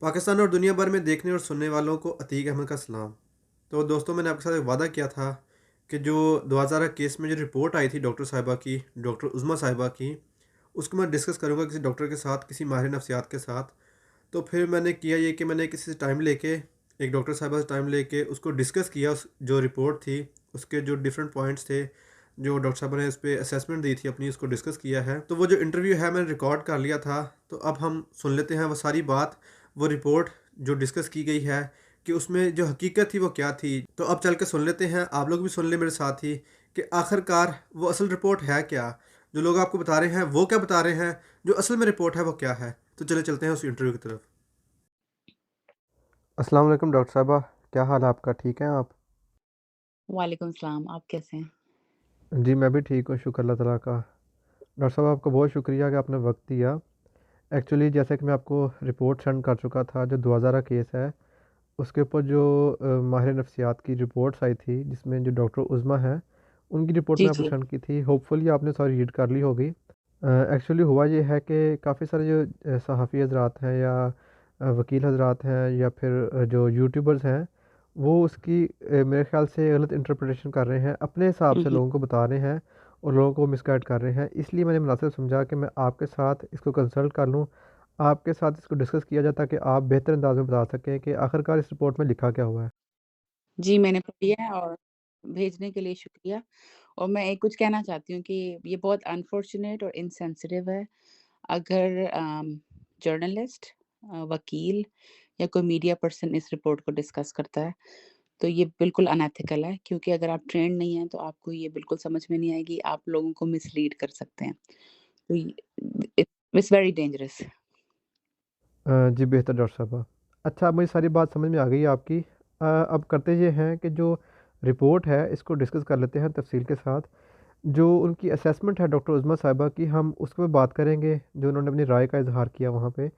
पाकिस्तान और दुनिया भर में देखने और सुनने वालों को अतीक अहमद का सलाम। तो दोस्तों, मैंने आपके साथ एक वादा किया था कि जो 2000 केस में जो रिपोर्ट आई थी डॉक्टर साहिबा की, डॉक्टर उज़्मा साहिबा की, उसको मैं डिस्कस करूँगा किसी डॉक्टर के साथ, किसी माहिर नफ्सियात के साथ। तो फिर मैंने किया ये कि मैंने किसी से टाइम लेके, एक डॉक्टर साहिबा से टाइम लेके उसको डिस्कस किया। उस जो रिपोर्ट थी, उसके जो डिफरेंट पॉइंट्स थे, जो डॉक्टर साहब ने इस पे असेसमेंट दी थी अपनी, उसको डिस्कस किया है। तो वो जो इंटरव्यू है मैंने रिकॉर्ड कर लिया था। तो अब हम सुन लेते हैं वो सारी बात, वो रिपोर्ट जो डिस्कस की गई है, कि उसमें जो हकीकत थी वो क्या थी। तो अब चल के सुन लेते हैं, आप लोग भी सुन लें मेरे साथ ही, कि आखिरकार वो असल रिपोर्ट है क्या, जो लोग आपको बता रहे हैं वो क्या बता रहे हैं, जो असल में रिपोर्ट है वो क्या है। तो चले चलते हैं उस इंटरव्यू की तरफ। अस्सलाम वालेकुम डॉक्टर साहबा, क्या हाल है आपका? ठीक हैं आप? वालेकुम सलाम, आप कैसे हैं? जी, मैं भी ठीक हूँ, शुक्र अल्लाह ताला का। डॉक्टर साहब, आपका बहुत शुक्रिया कि आपने वक्त दिया। एक्चुअली जैसे कि मैं आपको रिपोर्ट सेंड कर चुका था, जो 2000 केस है, उसके ऊपर जो माहिर नफ्सियात की रिपोर्ट्स आई थी, जिसमें जो डॉक्टर उज़्मा है, उनकी रिपोर्ट जी, मैं आपको जी। सेंड की थी। होपफुली आपने सारी रीड कर ली होगी। एक्चुअली हुआ ये है कि काफ़ी सारे जो सहाफ़ी हज़रात हैं, या वकील हज़रात हैं, या फिर जो यूट्यूबर्स हैं, वो उसकी मेरे ख़्याल से गलत इंटरप्रिटेशन कर रहे हैं, अपने हिसाब हुँ, से हुँ। लोगों को बता रहे हैं और लोगों को मिसगाइड कर रहे हैं। इसलिए मैंने मुनासिब समझा कि मैं आपके साथ इसको कंसल्ट कर लूँ, आपके साथ इसको डिस्कस किया जाए, ताकि आप बेहतर अंदाज़ में बता सकें कि आखिरकार इस रिपोर्ट में लिखा क्या हुआ है। जी, मैंने पढ़ी है और भेजने के लिए शुक्रिया। और मैं एक कुछ कहना चाहती हूँ कि ये बहुत अनफॉर्च्यूनेट और इनसेंसिटिव है। अगर जर्नलिस्ट वकील या कोई मीडिया पर्सन इस रिपोर्ट को डिस्कस करता है, तो ये बिल्कुल अनएथिकल है, क्योंकि अगर आप ट्रेन्ड नहीं हैं, तो आपको ये बिल्कुल समझ में नहीं आएगी, आप लोगों को मिसलीड कर सकते हैं। तो ये इट्स वेरी डेंजरस। जी, बेहतर डॉक्टर साहबा। अच्छा, मुझे सारी बात समझ में आ गई है आपकी। अब करते ये हैं कि जो रिपोर्ट है इसको डिस्कस कर लेते हैं तफसील के साथ। जो उनकी असेसमेंट है डॉक्टर उज़्मा साहिबा की, हम उसके ऊपर बात करेंगे, जो उन्होंने अपनी राय का इज़हार किया वहाँ पे,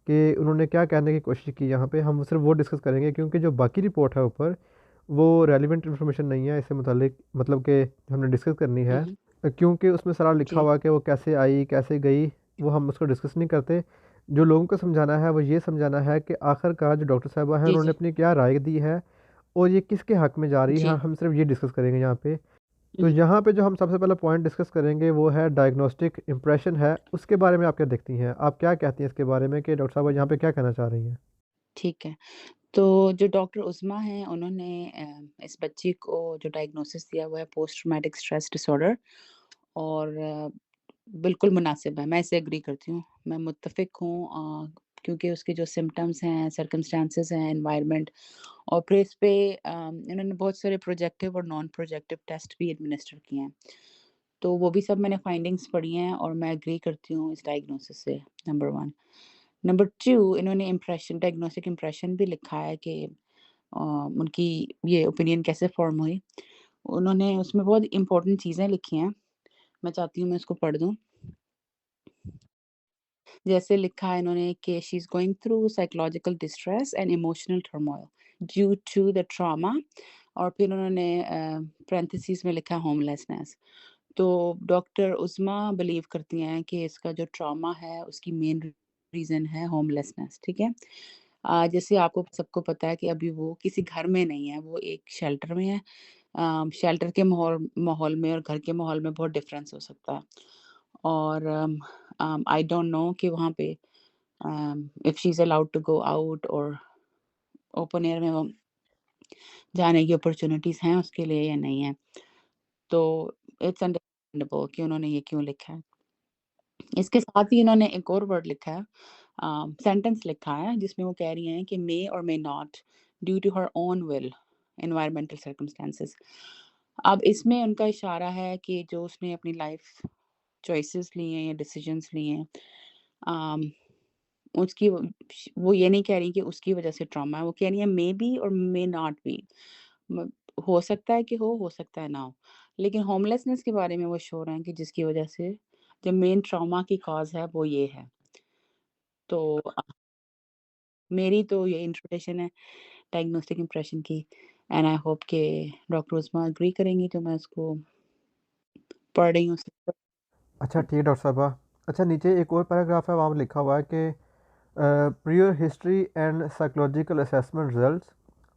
कि उन्होंने क्या कहने की कोशिश की यहाँ पे, हम सिर्फ वो डिस्कस करेंगे, क्योंकि जो बाकी रिपोर्ट है ऊपर, वो रेलिवेंट इन्फॉर्मेशन नहीं है इससे मुतालिक, मतलब कि हमने डिस्कस करनी हुँ, है। हुँ। क्योंकि उसमें सारा लिखा जी, हुआ है कि वो कैसे आई, कैसे गई, वो हम उसको डिस्कस नहीं करते। जो लोगों को समझाना है वो ये समझाना है कि आखिरकार जो डॉक्टर साहबा हैं जी, उन्होंने जी, अपनी क्या राय दी है, और ये किसके हक में जा रही है, जी। हम सिर्फ ये डिस्कस करेंगे यहाँ पे। हुँ, तो हुँ। यहाँ पे जो हम सबसे पहला पॉइंट डिस्कस करेंगे वो है डायग्नोस्टिक इम्प्रेशन है, उसके बारे में आप क्या देखती हैं, आप क्या कहती हैं इसके बारे में, कि डॉक्टर साहब यहाँ पे क्या कहना चाह रही हैं? ठीक है। तो जो डॉक्टर उस्मा हैं, उन्होंने इस बच्ची को जो डायग्नोसिस दिया हुआ है पोस्ट ट्रॉमेटिक स्ट्रेस डिसऑर्डर, और बिल्कुल मुनासिब है, मैं इससे एग्री करती हूँ। मैं मुत्तफ़िक हूँ, क्योंकि उसके जो सिम्पटम्स हैं, सर्कमस्टेंसेस हैं, एनवायरनमेंट, और फिर इस पे इन्होंने बहुत सारे प्रोजेक्टिव और नॉन प्रोजेक्टिव टेस्ट भी एडमिनिस्टर किए हैं। तो वो भी सब मैंने फाइंडिंग्स पढ़ी हैं और मैं एग्री करती हूँ इस डायग्नोसिस से, नंबर 1। नंबर 2, इन्होंने इम्प्रेशन डायग्नोस्टिक इम्प्रेशन भी लिखा है कि उनकी ये ओपिनियन कैसे फ़ॉर्म हुई। उन्होंने उसमें बहुत इम्पोर्टेंट चीज़ें लिखी हैं, मैं चाहती हूँ मैं उसको पढ़ दूँ। जैसे लिखा है इन्होंने कि she is going through psychological distress and emotional turmoil due to the trauma, और फिर उन्होंने पैरेंथेसिस में लिखा होमलेसनेस। तो डॉक्टर उस्मा बिलीव करती हैं कि इसका जो ट्रॉमा है उसकी मेन रीज़न है होमलेसनेस, ठीक है? जैसे आपको सबको पता है कि अभी वो किसी घर में नहीं है, वो एक शेल्टर में है। शेल्टर के माहौल माहौल में और घर के माहौल में बहुत डिफरेंस हो सकता है। और आई डोंट नो कि वहाँ पे if she is allowed to go out, और ओपन एयर में वो जाने की अपॉर्च्युनिटीज़ हैं उसके लिए या नहीं है। तो इट्स अंडरस्टैंडेबल कि उन्होंने ये क्यों लिखा है। इसके साथ ही इन्होंने एक और वर्ड लिखा है, सेंटेंस लिखा है जिसमें वो कह रही हैं कि मे और may not due to her own will environmental circumstances. अब इसमें उनका इशारा है कि जो उसने अपनी लाइफ चॉइसेस ली हैं या डिसीजंस लिए हैं, अम, उसकी वो ये नहीं कह रही कि उसकी वजह से ट्रॉमा है, वो कह रही है मे बी और मे नॉट बी। हो सकता है कि हो सकता है ना हो। लेकिन होमलेसनेस के बारे में वो श्योर हैं कि जिसकी वजह से जो मेन ट्रॉमा की कॉज़ है वो ये है। तो मेरी तो ये इंटरप्रिटेशन है डायग्नोस्टिक इम्प्रेशन की, एंड आई होप कि डॉक्टर उस्मा एग्री करेंगी, तो मैं उसको पढ़ रही हूँ। अच्छा, ठीक है डॉक्टर साहबा। अच्छा, नीचे एक और पैराग्राफ है, वहाँ पे लिखा हुआ है कि Prior history and psychological assessment results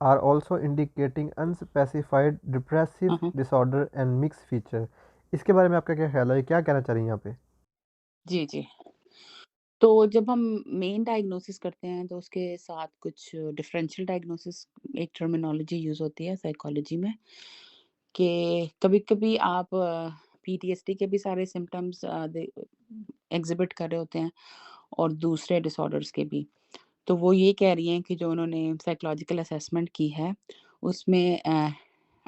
are also indicating unspecified depressive हाँ, disorder and mixed feature. इसके बारे में आपका क्या ख्याल है? क्या कहना चाह रही हैं यहाँ पे? जी, जी। तो जब हम मेन डायग्नोसिस करते हैं तो उसके साथ कुछ डिफरेंशियल डायग्नोसिस एक टर्मिनोलॉजी यूज़ होती है साइकोलॉजी में कि कभी-कभी आप पीटीएसडी के भी सारे सिम्पटम्स एग्ज़िबिट कर रहे होते हैं और दूसरे डिसऑर्डर्स के भी। तो वो ये कह रही हैं कि जो उन्होंने साइकोलॉजिकल असेसमेंट की है, उसमें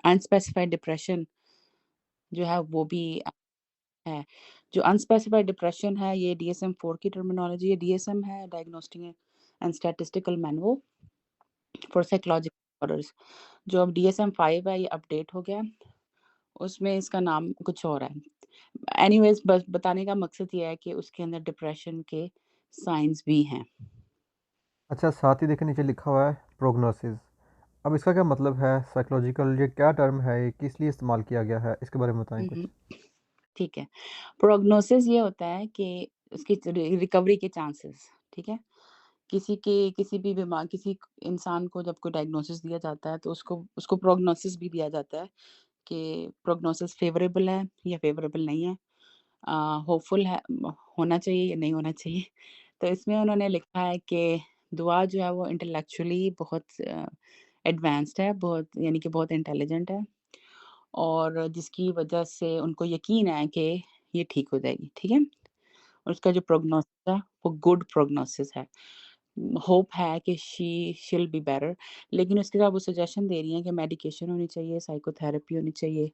अनस्पेसिफाइड डिप्रेशन जो है वो भी है। जो अनस्पेसिफाइड डिप्रेशन है ये डीएसएम-4 की टर्मिनोलॉजी है। डीएसएम है diagnostic and statistical manual for psychological disorders. जो अब डीएसएम-5 है ये अपडेट हो गया है, उसमें इसका नाम कुछ और है। एनीवेज़ बस बताने का मकसद ये है कि उसके अंदर डिप्रेशन के साइन्स भी हैं। अच्छा, साथ ही देखिए नीचे लिखा हुआ है प्रोग्नोसिस। अब इसका क्या मतलब है? साइकोलॉजिकल ये क्या टर्म है? ये किस लिए इस्तेमाल किया गया है? इसके बारे में बताएँ हुँ, कुछ। हुँ। ठीक है। प्रोग्नोसिस ये होता है कि उसकी रिकवरी के चांसेस, ठीक है? किसी भी किसी इंसान को जब कोई डायग्नोसिस दिया जाता है तो उसको उसको प्रोग्नोसिस भी दिया जाता है कि प्रोग्नोसिस फ़ेवरेबल है या फ़ेवरेबल नहीं है। अ, होपफुल है होना चाहिए या नहीं होना चाहिए। तो इसमें उन्होंने लिखा है कि दुआ जो है वो इंटेलेक्चुअली बहुत एडवांस्ड है, बहुत यानी कि बहुत इंटेलिजेंट है और जिसकी वजह से उनको यकीन है कि ये ठीक हो जाएगी, ठीक है? और उसका जो प्रोग्नोसिस है वो गुड प्रोग्नोसिस है। होप है कि शी विल बी बेटर लेकिन उसके साथ वो सजेशन दे रही हैं कि मेडिकेशन होनी चाहिए, साइकोथेरेपी होनी चाहिए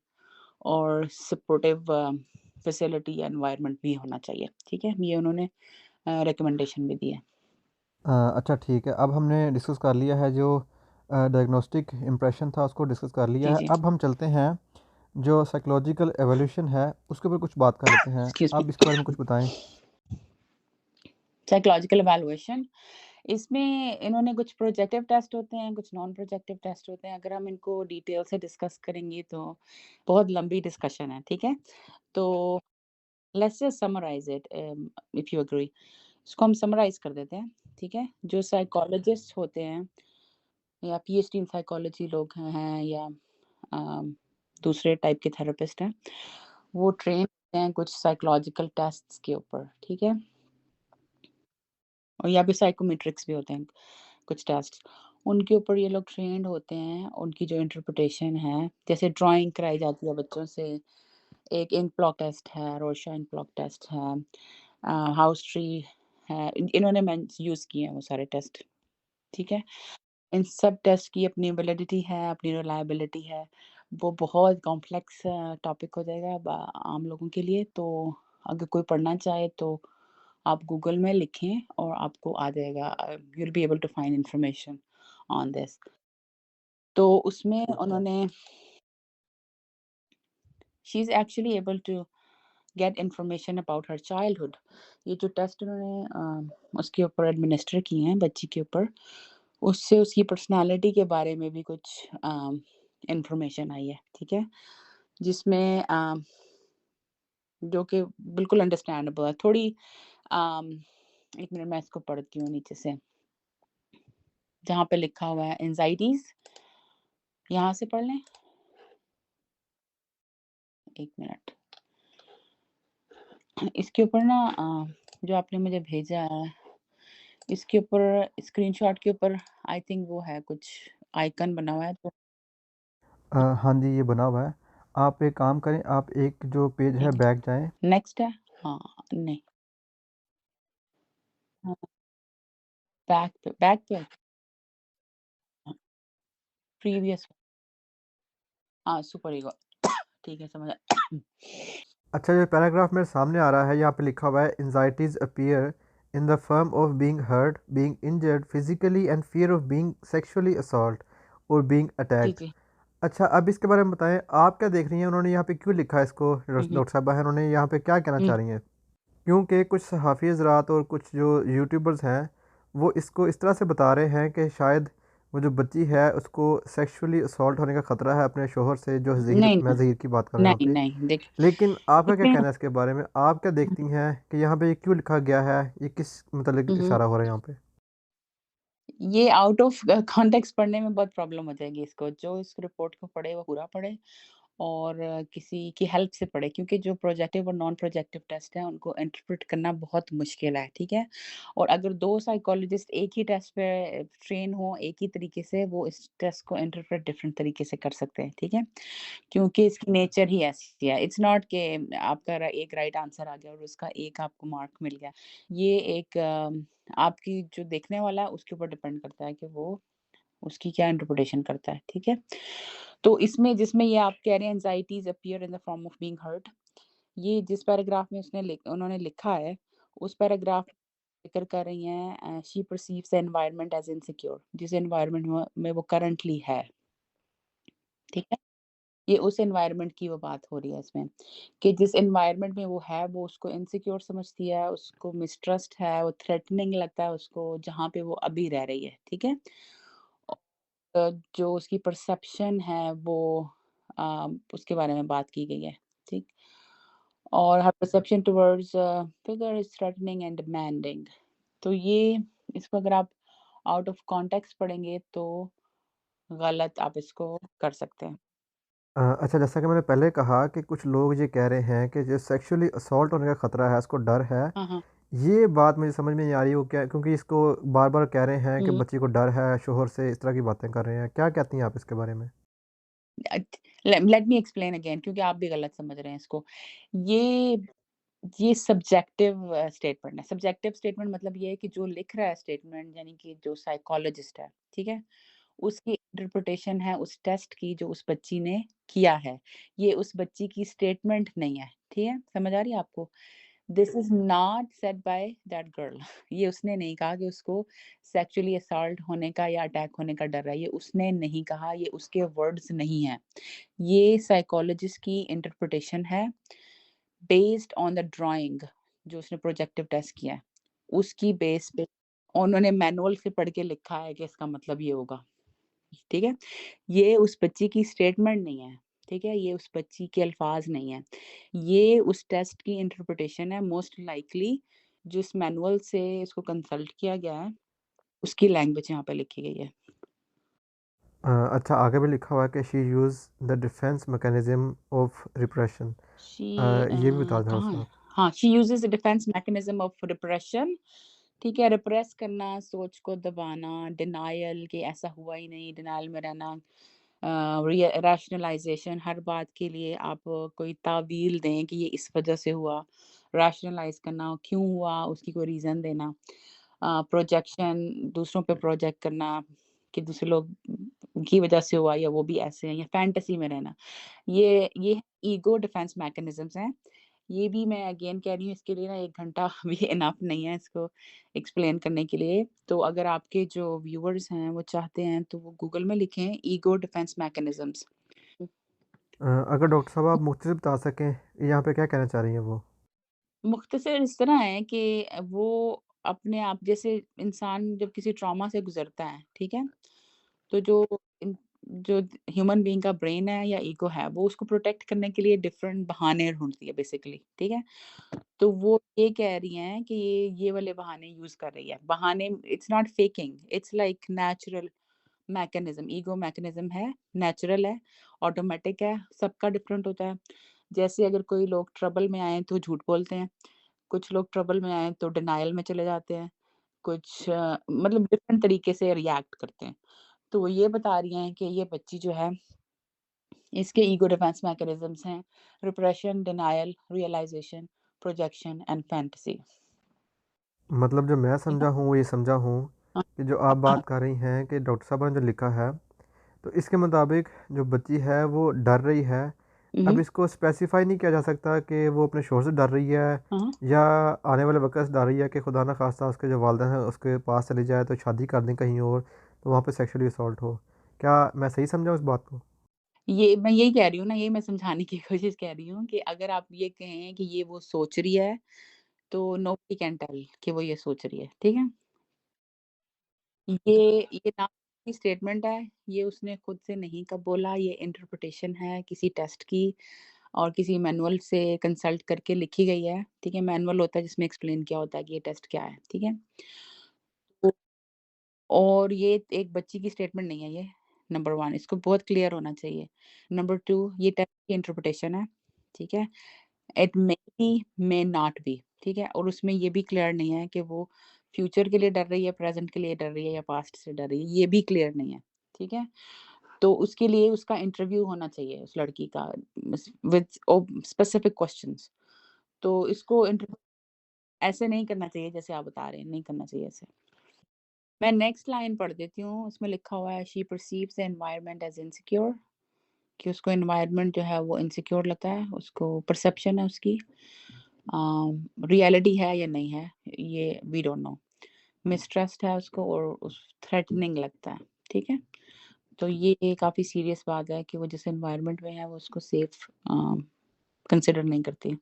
और सपोर्टिव फैसिलिटी या एनवायरनमेंट भी होना चाहिए, ठीक है? ये उन्होंने रिकमेंडेशन भी दी है। अच्छा ठीक है, अब हमने डिस्कस कर लिया है जो डायग्नोस्टिक इम्प्रेशन था उसको डिस्कस कर लिया जी, है। जी। अब हम चलते हैं जो साइकोलॉजिकल एवोल्यूशन है उसके ऊपर कुछ बात कर लेते हैं। Excuse me. आप इसके बारे में कुछ बताएँ? साइकोलॉजिकल इवैल्यूएशन इसमें इन्होंने कुछ प्रोजेक्टिव टेस्ट होते हैं, कुछ नॉन प्रोजेक्टिव टेस्ट होते हैं। अगर हम इनको डिटेल से डिस्कस करेंगे तो बहुत लंबी डिस्कशन है, ठीक है? तो let's just summarise it if you agree. इसको हम समराइज़ कर देते हैं, ठीक है? जो साइकोलॉजिस्ट होते हैं या पीएचडी इन साइकोलॉजी लोग हैं या अम, दूसरे टाइप के थेरेपिस्ट हैं, वो ट्रेन होते हैं कुछ साइकोलॉजिकल टेस्ट्स के ऊपर, ठीक है? और या फिर साइकोमेट्रिक्स भी होते हैं कुछ टेस्ट। उनके ऊपर ये लोग ट्रेन्ड होते हैं, उनकी जो इंटरप्रिटेशन है, जैसे ड्राइंग कराई जाती है बच्चों से, एक इंक ब्लॉक टेस्ट है, रोशा इंक ब्लॉक टेस्ट है, हाउस ट्री है, इन्होंने यूज़ किए हैं वो सारे टेस्ट, ठीक है? इन सब टेस्ट की अपनी वैलिडिटी है, अपनी रिलायबिलिटी है। वो बहुत कॉम्प्लेक्स टॉपिक हो जाएगा आम लोगों के लिए, तो अगर कोई पढ़ना चाहे तो आप गूगल में लिखें और आपको आ जाएगा you will be able to find information on this. तो उसमें उन्होंने she is actually able to get information about her childhood. ये जो टेस्ट उन्होंने उसके ऊपर एडमिनिस्टर किए हैं बच्ची के ऊपर, उससे उसकी पर्सनैलिटी के बारे में भी कुछ इन्फॉर्मेशन आई है, ठीक है? जिसमें जो कि बिल्कुल अंडरस्टैंडेबल है। थोड़ी अम, 1 मिनट मैं इसको पढ़ती हूँ नीचे से, जहाँ पे लिखा हुआ है एंग्ज़ायटीज़, यहाँ से पढ़ लें? 1 मिनट। इसके ऊपर ना जो आपने मुझे भेजा है, इसके ऊपर स्क्रीनशॉट के ऊपर आई थिंक वो है कुछ आइकन बना हुआ है तो हाँ जी, ये बना हुआ है। आप एक काम करें, आप एक जो पेज है 1 बैक जाएँ। नेक्स्ट है? हाँ, नहीं, हाँ, बैक पे हाँ, प्रीवियस हाँ, सुपर ईगो ठीक है समझ आया। अच्छा, जो पैराग्राफ मेरे सामने आ रहा है यहाँ पे लिखा हुआ है anxieties appear in the form of being hurt, being injured physically and fear of being sexually assault और बीइंग जी, अटैक्ड। जी। अच्छा, अब इसके बारे में बताएं, आप क्या देख रही हैं? उन्होंने यहाँ पे क्यों लिखा है इसको? हुँ, हुँ, डॉक्टर साहबा है, उन्होंने यहाँ पे क्या कहना हुँ, चाह रही हैं? क्योंकि कुछ सहाफ़ी हज़रात और कुछ जो यूट्यूबर्स हैं वो इसको इस तरह से बता रहे हैं कि शायद वो जो बच्ची है उसको सेक्सुअली असॉल्ट होने का खतरा है अपने शौहर से, जो ज़हीर, नहीं, मैं नहीं, ज़हीर की बात कर रहा हूँ यहाँ नहीं, पे। नहीं, देखिए लेकिन आपका क्या इसमें कहना है इसके बारे में? आप क्या देखती हैं कि यहाँ पे ये क्यों लिखा गया है? ये किस मतलब हुँ, हुँ। इशारा हो रहा है यहाँ पे? ये आउट ऑफ कॉन्टेक्स्ट पढ़ने में बहुत प्रॉब्लम हो जाएगी इसको। जो इस रिपोर्ट को पढ़े वो पूरा पढ़े और किसी की हेल्प से पढ़े क्योंकि जो प्रोजेक्टिव और नॉन प्रोजेक्टिव टेस्ट हैं उनको इंटरप्रेट करना बहुत मुश्किल है, ठीक है? और अगर 2 साइकोलॉजिस्ट एक ही टेस्ट पे ट्रेन हों, एक ही तरीके से वो इस टेस्ट को इंटरप्रेट डिफरेंट तरीके से कर सकते हैं, ठीक है? क्योंकि इसकी नेचर ही ऐसी है। इट्स नॉट कि आपका एक राइट आंसर आ गया और उसका एक आपको मार्क मिल गया। ये एक आपकी जो देखने वाला है उसके ऊपर डिपेंड करता है कि वो उसकी क्या इंटरप्रिटेशन करता है, ठीक है? तो इसमें जिसमें ये आप कह रहे हैं anxieties appear in the form of being hurt, ये जिस पैराग्राफ में उन्होंने लिखा है, उस पैराग्राफ ज़िक्र कर रही हैं she perceives the environment as insecure जिस एनवायरनमेंट में वो करंटली है, ठीक है? ये उस एनवायरनमेंट की वो बात हो रही है इसमें, कि जिस एनवायरनमेंट में वो है, वो उसको इनसिक्योर समझती है, उसको मिसट्रस्ट है, वो थ्रेटनिंग लगता है उसको, जहाँ पे वो अभी रह रही है, ठीक है? जो उसकी परसेप्शन है वो उसके बारे में बात की गई है, ठीक? और her perception towards figure is threatening and demanding. तो ये इसको अगर आप आउट ऑफ कॉन्टेक्स्ट पढ़ेंगे तो गलत आप इसको कर सकते हैं। अच्छा, जैसा कि मैंने पहले कहा कि कुछ लोग ये कह रहे हैं कि जो सेक्सुअली असॉल्ट होने का खतरा है, उसको डर है। हाँ, हाँ। ये बात मुझे समझ में नहीं आ रही वो क्या, क्योंकि इसको बार-बार कह रहे हैं हुँ, कि हुँ। बच्ची को डर है, शौहर से इस तरह की बातें कर रहे हैं। क्या कहती हैं आप इसके बारे में? लेट मी एक्सप्लेन अगेन क्योंकि आप भी गलत समझ रहे हैं इसको। ये ये सब्जेक्टिव स्टेटमेंट है। सब्जेक्टिव स्टेटमेंट मतलब ये है कि जो लिख रहा है स्टेटमेंट यानी कि जो साइकोलॉजिस्ट है, ठीक है? उसकी इंटरप्रिटेशन है उस टेस्ट की जो उस बच्ची ने किया है। ये उस बच्ची की स्टेटमेंट नहीं है, ठीक है? समझ आ रही है आपको? This is not said by that girl ये उसने नहीं कहा कि उसको सेक्सुअली असॉल्ट होने का या अटैक होने का डर है। ये उसने नहीं कहा, ये उसके वर्ड्स नहीं हैं। ये साइकोलॉजिस्ट की इंटरप्रिटेशन है बेस्ड ऑन द ड्राइंग जो उसने प्रोजेक्टिव टेस्ट किया है। उसकी बेस पे उन्होंने मैनुअल से पढ़ के लिखा है कि इसका मतलब ये होगा, ठीक है? ये उस बच्ची की स्टेटमेंट नहीं है, ठीक है? ये उस बच्ची के अल्फाज़ नहीं हैं। ये उस टेस्ट की इंटरप्रिटेशन है मोस्ट लाइकली जिस मैनुअल से इसको कंसल्ट किया गया है, उसकी लैंग्वेज यहाँ पे लिखी गई है। अच्छा, आगे भी लिखा हुआ है कि she use the defence mechanism of repression. ये भी बता दें कहाँ उसमें है? आप। हाँ, she uses a defence mechanism of repression ठीक है, रिप्रेस करना, सोच को दबाना, डिनायल कि ऐसा हुआ ही नहीं, डिनायल में रहना रैशनलाइज़ेशन हर बात के लिए आप कोई तावील दें कि ये इस वजह से हुआ, रैशनलाइज़ करना, क्यों हुआ, उसकी कोई रीज़न देना। प्रोजेक्शन दूसरों पे प्रोजेक्ट करना कि दूसरे लोग की वजह से हुआ या वो भी ऐसे हैं या फैंटेसी में रहना। ये ईगो डिफेंस मैकेनिज़म्स हैं। ये भी मैं अगेन कह रही हूँ इसके लिए ना 1 घंटा भी इनफ नहीं है इसको एक्सप्लेन करने के लिए। तो अगर आपके जो व्यूअर्स हैं वो चाहते हैं तो वो गूगल में लिखें ईगो डिफेंस मैकेनिज़म्स। अगर डॉक्टर साहब आप मुख्तसर बता सकें, यहाँ पे क्या कहना चाह रही हैं वो? मुख्तसर इस तरह है कि वो अपने आप जैसे इंसान जब किसी ट्रॉमा से गुज़रता है, ठीक है? तो जो ह्यूमन बीइंग का ब्रेन है या ईगो है, वो उसको प्रोटेक्ट करने के लिए डिफरेंट बहाने ढूँढती है बेसिकली, ठीक है? तो वो ये कह रही हैं कि ये वाले बहाने यूज़ कर रही है। बहाने it's not faking, it's like natural mechanism, ego mechanism है, नेचुरल है, ऑटोमैटिक है, सबका डिफरेंट होता है। जैसे अगर कोई लोग ट्रबल में आएँ तो झूठ बोलते हैं, कुछ लोग ट्रबल में आएँ तो डिनायल में चले जाते हैं, कुछ मतलब डिफरेंट तरीके से रिएक्ट करते हैं। तो वो ये बता रही हैं कि ये बच्ची जो है, इसके ईगो डिफेंस मैकेनिज़म्स हैं, repression, denial, realisation, projection and fantasy. मतलब जो मैं ठीक समझा है? हूँ, वो ये समझा हूँ हाँ, कि जो आप हाँ। बात कर रही हैं कि डॉक्टर साहब ने जो लिखा है, तो इसके मुताबिक जो बच्ची है वो डर रही है। हुँ, अब हुँ। इसको स्पेसिफ़ाई नहीं किया जा सकता कि वो अपने शौहर से डर रही है हाँ। या आने वाले वक़्त से डर रही है कि खुदा ना ख़ास्ता उसके जो वालिदैन हैं उसके पास चली जाए तो शादी कर दें कहीं और, तो वहाँ पे सेक्सुअली असॉल्ट हो। क्या मैं सही समझा उस बात को? ये मैं यही कह रही हूँ ना, यही मैं समझाने की कोशिश कर रही हूँ कि अगर आप ये कहें कि ये वो सोच रही है, तो नोबडी कैन टेल कि वो ये सोच रही है, ठीक है? ये ना की स्टेटमेंट है, ये उसने खुद से नहीं कब बोला, ये इंटरप्रिटेशन है किसी टेस्ट की और किसी मैनुअल से कंसल्ट करके लिखी गई है, ठीक है? मैनुअल होता है जिसमें एक्सप्लेन किया होता है कि ये टेस्ट क्या है, ठीक है? तो और ये एक बच्ची की स्टेटमेंट नहीं है ये, नंबर 1 इसको बहुत क्लियर होना चाहिए। नंबर 2 ये टेस्ट की इंटरप्रिटेशन है, ठीक है? It may be, may not be, ठीक है? और उसमें ये भी क्लियर नहीं है कि वो फ्यूचर के लिए डर रही है, प्रेज़ेंट के लिए डर रही है या पास्ट से डर रही है, ये भी क्लियर नहीं है, ठीक है? तो उसके लिए उसका इंटरव्यू होना चाहिए उस लड़की का विद स्पेसिफिक क्वेश्चंस। तो इसको इंटरव्यू ऐसे नहीं करना चाहिए जैसे आप बता रहे हैं, नहीं करना चाहिए ऐसे। मैं नेक्स्ट लाइन पढ़ देती हूँ, उसमें लिखा हुआ है she perceives the environment as insecure कि उसको एनवायरनमेंट जो है वो इनसिक्योर लगता है, उसको परसेप्शन है उसकी। रियलिटी है या नहीं है, ये वी डोंट नो। मिसट्रस्ट है उसको और उस थ्रेटनिंग लगता है, ठीक है? तो ये काफ़ी सीरियस बात है कि वो जिस एनवायरनमेंट में है वो उसको सेफ कंसिडर नहीं करती।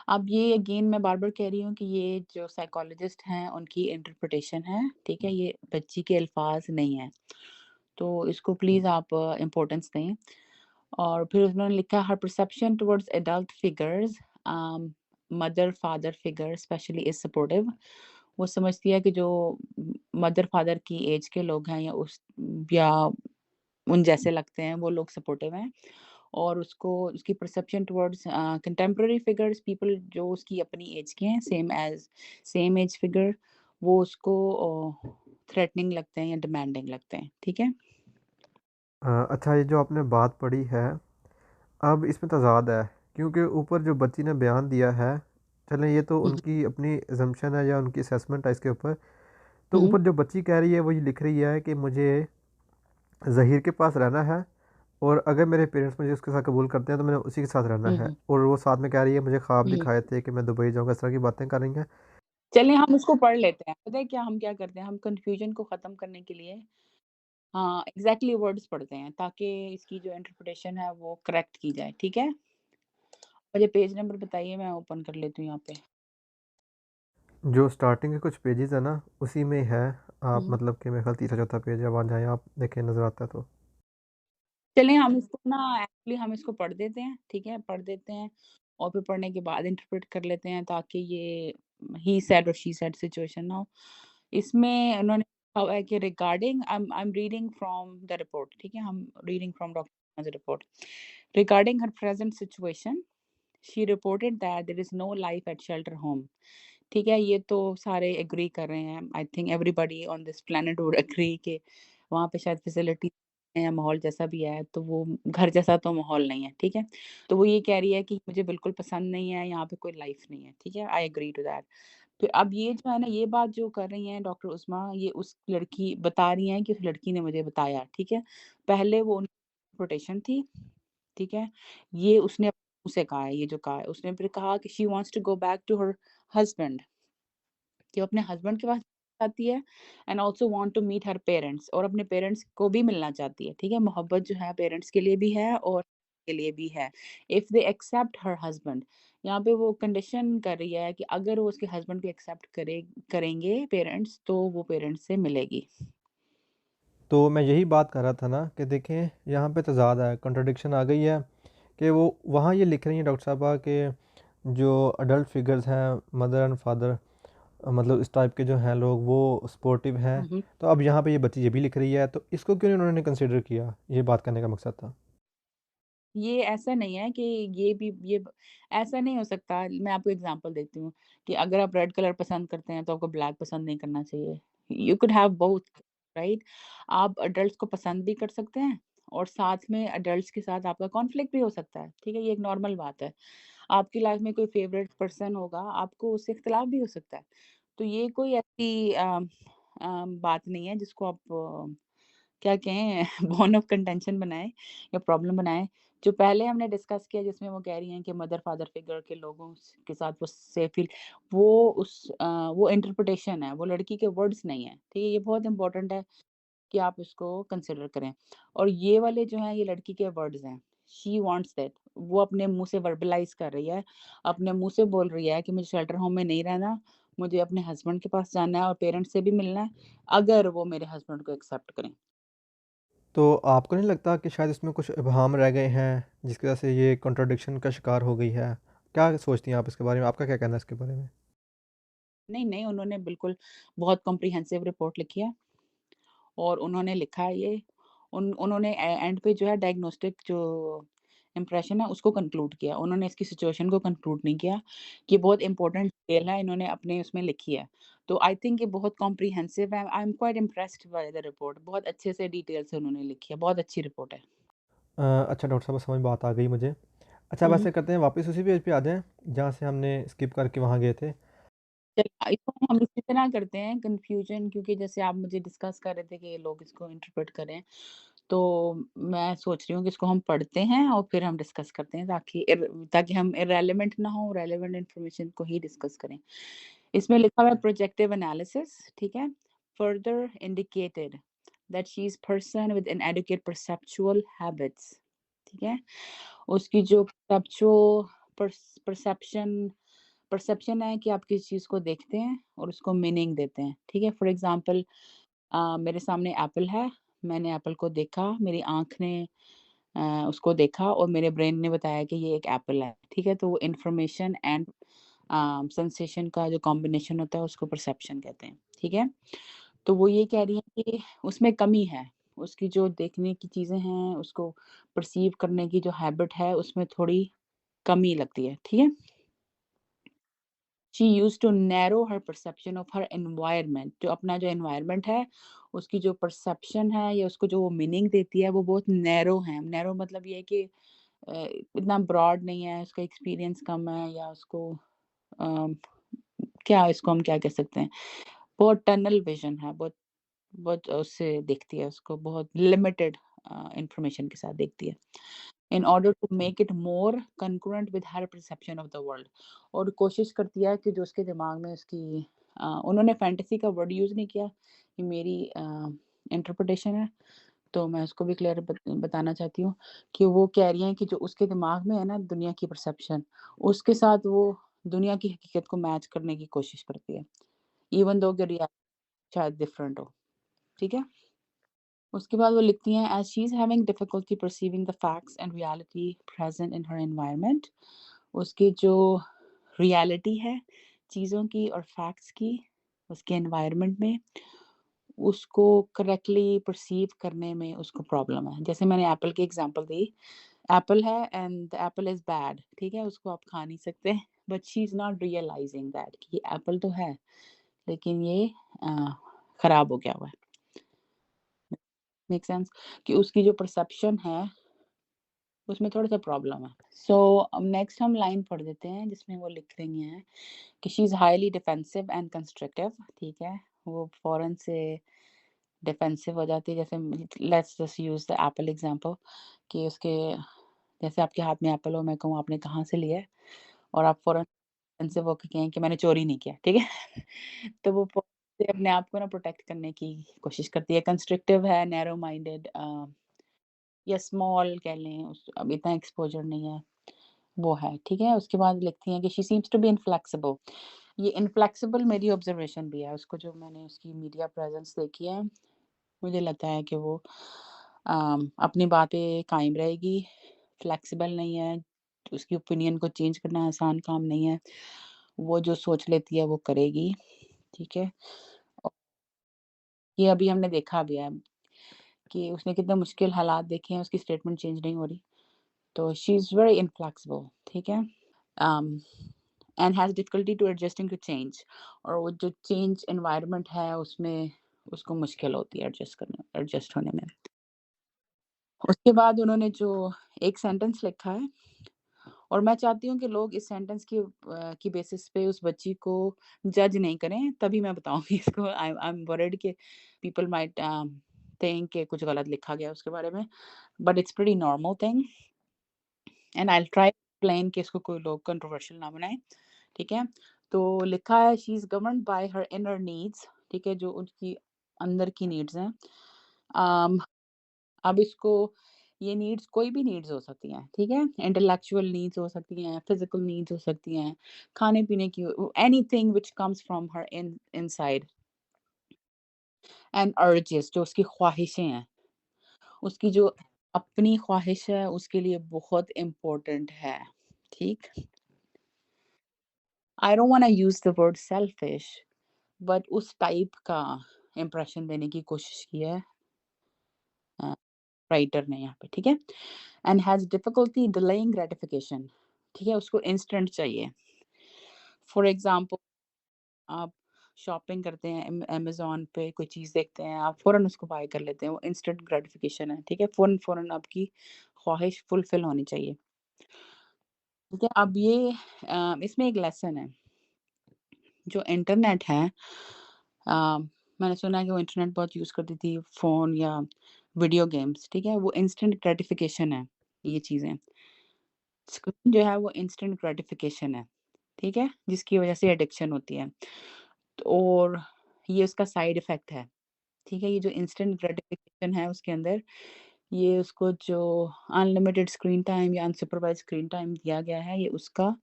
अब ये अगेन मैं बार-बार कह रही हूँ कि ये जो साइकोलॉजिस्ट हैं उनकी इंटरप्रिटेशन है, ठीक है? ये बच्ची के अल्फाज़ नहीं हैं। तो इसको प्लीज़ आप इम्पोर्टेंस दें। और फिर उन्होंने लिखा her perception towards adult figures mother father figure specially is supportive. वो समझती है कि जो मदर फादर की एज के लोग हैं या उन जैसे लगते हैं वो लोग सपोर्टिव हैं। और उसको उसकी perception towards contemporary figures people जो उसकी अपनी एज के हैं सेम एज फिगर वो उसको थ्रेटनिंग लगते हैं या डिमांडिंग लगते हैं, ठीक है? अच्छा, ये जो आपने बात पढ़ी है, अब इसमें तज़ाद है, क्योंकि ऊपर जो बच्ची ने बयान दिया है, चलें ये तो हुँ, उनकी अपनी अज़म्पशन है या उनकी असेसमेंट है इसके ऊपर। तो हुँ, ऊपर जो बच्ची कह रही है वो ये लिख रही है कि मुझे ज़हीर के पास रहना है, और अगर मेरे पेरेंट्स मुझे उसके साथ कबूल करते हैं तो मैंने उसी के साथ रहना हुँ, है, हुँ, और वो साथ में कह रही है मुझे ख्वाब हुँ। दिखाए थे कि मैं दुबई जाऊँगा, इस तरह की बातें कर रही हैं। चलिए हम उसको पढ़ लेते हैं। पता है क्या हम क्या करते हैं, हम कन्फ्यूज़न को ख़त्म करने के लिए हाँ, एग्ज़ैक्टली वर्ड्स पढ़ते हैं ताकि इसकी जो इंटरप्रिटेशन है वो करेक्ट की जाए, ठीक है? मुझे पेज नंबर बताइए मैं ओपन कर लेती हूँ यहाँ पे। जो स्टार्टिंग के कुछ पेजेस है ना, उसी में है। आप हुँ। मतलब कि मेरे ख्याल तीसरा चौथा पेज है, वहाँ जाएँ आप देखें, नज़र आता है तो। चलिए हम इसको ना एक्चुअली हम इसको पढ़ देते हैं, ठीक है? पढ़ देते हैं और फिर पढ़ने के बाद इंटरप्रेट कर लेते हैं ताकि ये ही सेड और शी सेड सिचुएशन ना हो। इसमें उन्होंने लिखा हुआ है कि regarding I am reading from the report, ठीक है? हम reading from doctor report. Regarding her present situation she reported that there is no life at shelter home. ठीक है, ये तो सारे एग्री कर रहे हैं। I think everybody on this planet would agree कि वहाँ पे शायद फैसिलिटी है, माहौल जैसा भी है, तो वो घर जैसा तो माहौल नहीं है, ठीक है? तो वो ये कह रही है कि मुझे बिल्कुल पसंद नहीं है, यहाँ पे कोई लाइफ नहीं है, ठीक है? I agree to that. फिर अब ये जो है ना, ये बात जो कर रही हैं डॉक्टर उस्मा, ये उस लड़की बता रही हैं कि उस लड़की ने मुझे बताया, ठीक है? पहले वो उनकी इंटरप्रिटेशन थी, ठीक है? ये उसने अपने मुँह से कहा है, ये जो कहा है, उसने फिर कहा कि she wants to go back to her husband कि वो अपने हस्बैंड के पास चाहती है and also want to meet her parents और अपने पेरेंट्स को भी मिलना चाहती है, ठीक है? मोहब्बत जो है पेरेंट्स के लिए भी है और के लिए भी है। If they accept her husband यहाँ पे वो कंडीशन कर रही है कि अगर वो उसके हस्बैंड को एक्सेप्ट करेंगे पेरेंट्स तो वो पेरेंट्स से मिलेगी। तो मैं यही बात कर रहा था ना कि देखें, यहाँ पे तज़ाद है, कॉन्ट्रडिक्शन आ गई है कि वो वहाँ ये लिख रही हैं डॉक्टर साहबा कि जो अडल्ट फिगर्स हैं, मदर एंड फादर, मतलब इस टाइप के जो हैं लोग, वो सपोर्टिव हैं। हुँ, हुँ। तो अब यहाँ पे ये बच्ची ये भी लिख रही है, तो इसको क्यों नहीं उन्होंने कंसिडर किया? ये बात करने का मकसद था। ये ऐसा नहीं है कि ये भी ये ब ऐसा नहीं हो सकता। मैं आपको एग्ज़ाम्पल देती हूँ कि अगर आप रेड कलर पसंद करते हैं तो आपको ब्लैक पसंद नहीं करना चाहिए। You could have both right? आप अडल्ट्स को पसंद भी कर सकते हैं और साथ में अडल्ट्स के साथ आपका कॉन्फ्लिक्ट भी हो सकता है, ठीक है? ये एक नॉर्मल बात है। आपकी लाइफ़ में कोई फ़ेवरेट पर्सन होगा, आपको उससे इख्तिलाफ भी हो सकता है। तो ये कोई ऐसी बात नहीं है जिसको आप क्या कहें बोन ऑफ कंटेंशन बनाएँ या प्रॉब्लम बनाएँ। जो पहले हमने डिस्कस किया जिसमें वो कह रही हैं कि मदर-फादर फिगर के लोगों के साथ वो सेफ फील वो वो इंटरप्रिटेशन है, वो लड़की के वर्ड्स नहीं है, ठीक है? ये बहुत इम्पोर्टेंट है कि आप इसको कंसिडर करें। और ये वाले जो हैं ये लड़की के वर्ड्स हैं। शी वांट्स दैट वो अपने मुँह से वर्बलाइज़ कर रही है, अपने मुँह से बोल रही है कि मुझे शेल्टर होम में नहीं रहना, मुझे अपने हस्बैंड के पास जाना है और पेरेंट्स से भी मिलना है, अगर वो मेरे हस्बैंड को एक्सेप्ट करें। तो आपको नहीं लगता कि शायद इसमें कुछ इबहाम रह गए हैं, जिसकी वजह से ये कॉन्ट्रडिक्शन का शिकार हो गई है? क्या सोचती हैं आप इसके बारे में? आपका क्या कहना है इसके बारे में? नहीं, नहीं, उन्होंने बिल्कुल बहुत कॉम्प्रिहेंसिव रिपोर्ट लिखी है और उन्होंने लिखा है ये उन्होंने एंड पे जो है डायग्नोस्टिक जो इम्प्रेशन है उसको कंक्लूड किया। उन्होंने इसकी सिचुएशन को कंक्लूड नहीं किया कि बहुत इम्पोर्टेंट डिटेल है इन्होंने अपने उसमें लिखी है। तो आई थिंक ये बहुत कॉम्प्रिहेंसिव है। I am quite impressed by the report. बहुत अच्छे से डिटेल से उन्होंने लिखी है। बहुत अच्छी रिपोर्ट है। अच्छा डॉक्टर साहब, समझ बात आ गई मुझे। अच्छा, हुँ, अब हुँ। ऐसे करते हैं, वापस उसी पेज पे आ जाएँ, जहाँ से हमने स्किप करके वहाँ गए थे। इसको हम इसी तरह करते हैं कन्फ्यूजन क्योंकि जैसे आप मुझे डिस्कस कर रहे थे कि लोग इसको इंटरप्रेट करें। तो मैं सोच रही हूँ कि इसको हम पढ़ते हैं और फिर हम डिस्कस करते हैं ताकि हम इर्रेलेवेंट ना हो, रेलेवेंट इन्फॉर्मेशन को ही डिस्कस करें। इसमें लिखा हुआ है प्रोजेक्टिव एनालिसिस, ठीक है? Further indicated that she is person with inadequate perceptual habits, ठीक है? उसकी जो परसेप्शन परसेप्शन है कि आप किसी चीज़ को देखते हैं और उसको मीनिंग देते हैं, ठीक है? फॉर एग्ज़ाम्पल मेरे सामने एप्पल है, मैंने एप्पल को देखा, मेरी आँख ने उसको देखा और मेरे ब्रेन ने बताया कि ये एक एप्पल है, ठीक है? तो वो इन्फॉर्मेशन एंड सेंसेशन का जो कॉम्बिनेशन होता है उसको परसेप्शन कहते हैं, ठीक है? तो वो ये कह रही हैं कि उसमें कमी है, उसकी जो देखने की चीज़ें हैं, उसको पर्सीव करने की जो हैबिट है, उसमें थोड़ी कमी लगती है, ठीक है? She used to narrow her perception of her environment जो अपना जो एनवायरनमेंट है, उसकी जो परसेप्शन है या उसको जो वो मीनिंग देती है, वो बहुत नैरो है। नैरो मतलब ये है कि इतना ब्रॉड नहीं है, उसका एक्सपीरियंस कम है या उसको अ, क्या इसको हम क्या कह सकते हैं? बहुत टनल विज़न है, बहुत बहुत उससे देखती है उसको, बहुत लिमिटेड इन्फॉर्मेशन के साथ देखती है। In order to make it more congruent with her perception of the world और कोशिश करती है कि जो उसके दिमाग में उसकी उन्होंने फैंटेसी का वर्ड यूज़ नहीं किया, ये मेरी इंटरप्रिटेशन है, तो मैं उसको भी क्लियर बताना चाहती हूँ कि वो कह रही हैं कि जो उसके दिमाग में है ना दुनिया की परसेप्शन, उसके साथ वो दुनिया की हकीकत को मैच करने की कोशिश करती है, इवन दो कि रियलिटी शायद डिफरेंट हो, ठीक है? उसके बाद वो लिखती हैं as she is having difficulty perceiving the facts and reality present in her environment उसकी जो रियलिटी है चीज़ों की और फैक्ट्स की उसके एनवायरनमेंट में उसको करेक्टली परसीव करने में उसको प्रॉब्लम है। जैसे मैंने एप्पल की एग्ज़ाम्पल दी, एप्पल है and the apple is bad, ठीक है? उसको आप खा नहीं सकते but she is not realising that कि एप्पल तो है, लेकिन ये अ, खराब हो गया हुआ है। Make sense? कि उसकी जो परसेप्शन है उसमें थोड़ा-सा प्रॉब्लम है। सो अब नेक्स्ट हम लाइन पढ़ देते हैं जिसमें वो लिख रही हैं कि she is highly defensive and constructive, ठीक है? वो फ़ौरन से डिफेंसिव हो जाती है जैसे let's just use the Apple example कि उसके जैसे आपके हाथ में एप्पल हो, मैं कहूँ आपने कहाँ से लिया है? और आप फ़ौरन डिफेंसिव होके कहें कि मैंने चोरी नहीं किया, ठीक है? तो वो फ़ौरन से अपने आप को ना प्रोटेक्ट करने की कोशिश करती है। कंस्ट्रक्टिव है, नैरो माइंडेड या स्मॉल कह लें उस अब इतना एक्सपोज़र नहीं है, वो है, ठीक है? उसके बाद लिखती हैं कि she seems to be inflexible. ये इन्फ्लेक्सिबल मेरी ऑब्ज़र्वेशन भी है, उसको जो मैंने उसकी मीडिया प्रेज़ेंस देखी है, मुझे लगता है कि वो अपनी बात पे कायम रहेगी, फ्लेक्सिबल नहीं है, उसकी ओपिनियन को चेंज करना आसान काम नहीं है। वो जो सोच लेती है वो करेगी, ठीक है? और ये अभी हमने देखा भी है कि उसने कितने मुश्किल हालात देखे हैं, उसकी स्टेटमेंट चेंज नहीं हो रही। तो शी इज़ वेरी इन्फ्लेक्सिबल, ठीक है? um, and has difficulty to adjusting to change और वो जो चेंज एनवायरनमेंट है उसमें उसको मुश्किल होती है एडजस्ट होने में। उसके बाद उन्होंने जो एक सेंटेंस लिखा है और मैं चाहती हूँ कि लोग इस सेंटेंस की बेसिस पे उस बच्ची को जज नहीं करें, तभी मैं बताऊँगी इसको। आई एम वरीड कि पीपल माइट थिंक कि कुछ गलत लिखा गया है उसके बारे में, but it's pretty normal thing and I will try explain कि इसको कोई लोग कंट्रोवर्शियल ना बनाएँ, ठीक है? तो लिखा है she is governed bye her inner needs, ठीक है? जो उसकी अंदर की नीड्स हैं। अम, अब इसको ये नीड्स कोई भी नीड्स हो सकती हैं, ठीक है? इंटेलेक्चुअल नीड्स हो सकती हैं, फिज़िकल नीड्स हो सकती हैं, खाने-पीने की anything which comes from her inside and urges जो उसकी ख्वाहिशें हैं, उसकी जो अपनी ख्वाहिश है उसके लिए बहुत इम्पोर्टेंट है, ठीक? I don't वांना use the word selfish but उस टाइप का इम्प्रेशन देने की कोशिश की है अ, राइटर ने यहाँ पे, ठीक है? And has difficulty delaying gratification, ठीक है? उसको इंस्टेंट चाहिए। फॉर एग्ज़ाम्पल आप शॉपिंग करते हैं अमेज़न पे कोई चीज़ देखते हैं, आप फ़ौरन उसको बाय कर लेते हैं, वो इंस्टेंट ग्रैटिफिकेशन है, ठीक है? फ़ौरन-फ़ौरन आपकी ख्वाहिश फुलफ़िल होनी चाहिए, ठीक है? अब ये इसमें एक लेसन है, जो इंटरनेट है अ, मैंने सुना है कि वो इंटरनेट बहुत यूज़ करती थी, फ़ोन या वीडियो गेम्स, ठीक है? वो इंस्टेंट ग्रैटिफिकेशन है, ये चीज़ें। स्क्रीन जो है वो इंस्टेंट ग्रैटिफिकेशन है, ठीक है? जिसकी वज़ह से एडिक्शन होती है। तो और ये उसका साइड इफ़ेक्ट है, ठीक है? ये जो इंस्टेंट ग्रैटिफिकेशन है उसके अंदर, ये उसको जो अनलिमिटेड स्क्रीन टाइम या अनसुपरवाइज़्ड स्क्रीन टाइम दिया गया है, ये उसका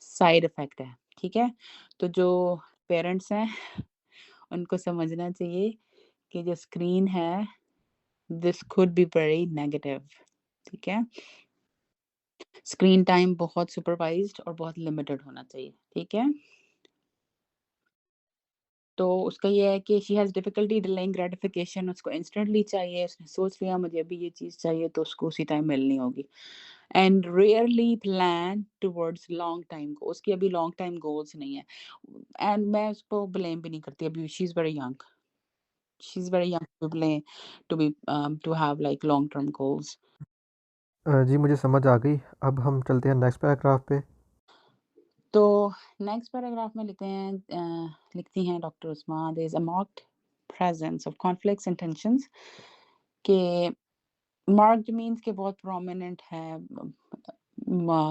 साइड इफ़ेक्ट है, ठीक है? तो जो पेरेंट्स हैं, उनको समझना चाहिए कि जो स्क्रीन है, this could be very negative, ठीक है? स्क्रीन टाइम बहुत सुपरवाइज़्ड और बहुत लिमिटेड होना चाहिए, ठीक है? तो उसका ये है कि she has difficulty delaying gratification उसको इंस्टेंटली चाहिए, उसने सोच लिया मुझे अभी ये चीज़ चाहिए तो उसको उसी टाइम मिलनी होगी। And rarely plan towards long time को उसकी अभी लॉन्ग टाइम गोल्स नहीं है। एंड मैं उसको ब्लेम भी नहीं करती अभी she is very young to blame to be to have like long term goals. जी मुझे समझ आ गई। अब हम चलते हैं नेक्स्ट पैराग्राफ पे। तो नेक्स्ट पैराग्राफ में लिखती हैं डॉक्टर उस्मा there is a marked presence of conflicts and tensions के मार्क्ड मीन्स के बहुत प्रोमिनेंट है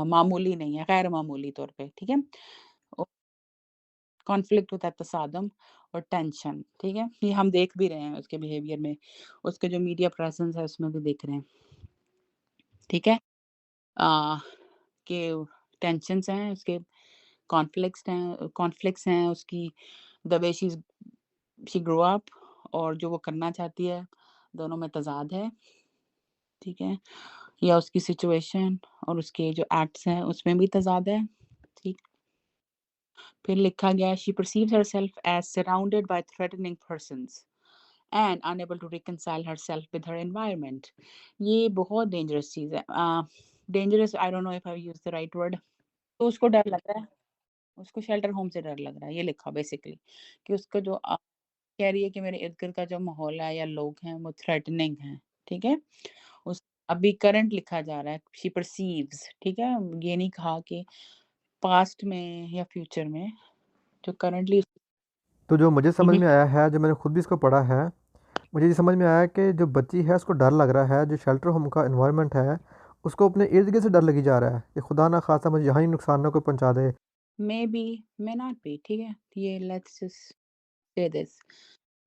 मामूली नहीं है, गैर मामूली तौर पे, ठीक है? कॉन्फ्लिक्ट होता है तसादम और टेंशन, ठीक है? ये हम देख भी रहे हैं उसके बिहेवियर में, उसके जो मीडिया प्रेज़ेंस है उसमें भी देख रहे हैं, ठीक है? अ, कि टेंशन्स हैं उसके कॉन्फ्लिक्ट्स हैं उसकी the way she grow up और जो वो करना चाहती है, दोनों में तज़ाद है, ठीक है? या उसकी सिचुएशन और उसके जो एक्ट्स हैं उसमें भी तज़ाद है, ठीक? फिर लिखा गया है she perceives herself as surrounded by threatening persons and unable to reconcile herself with her environment. ये बहुत डेंजरस चीज़ है। Dangerous I don't know if I use the right word. तो उसको डर लग रहा है, उसको शेल्टर होम से डर लग रहा है, ये लिखा बेसिकली कि उसका जो कह रही है कि मेरे इर्द-गिर्द का जो माहौल है या लोग हैं वो थ्रेटनिंग हैं, ठीक है? उस अभी करंट लिखा जा रहा है, शी परसीव्स ठीक है? ये नहीं कहा कि पास्ट में या फ्यूचर में, जो करंटली तो जो मुझे हुँ, समझ हुँ। में आया है, जो मैंने खुद भी इसको पढ़ा है, मुझे ये समझ में आया कि जो बच्ची है उसको डर लग रहा है, जो शेल्टर होम का एनवायरनमेंट है, उसको अपने इर्द-गिर्द से डर लगी जा रहा है कि खुदा ना ख़ास्ता मुझे यहाँ ही नुकसान ना कोई पहुँचा दे। Maybe, may not be, ठीक है? ये लेट्स जस्ट से दिस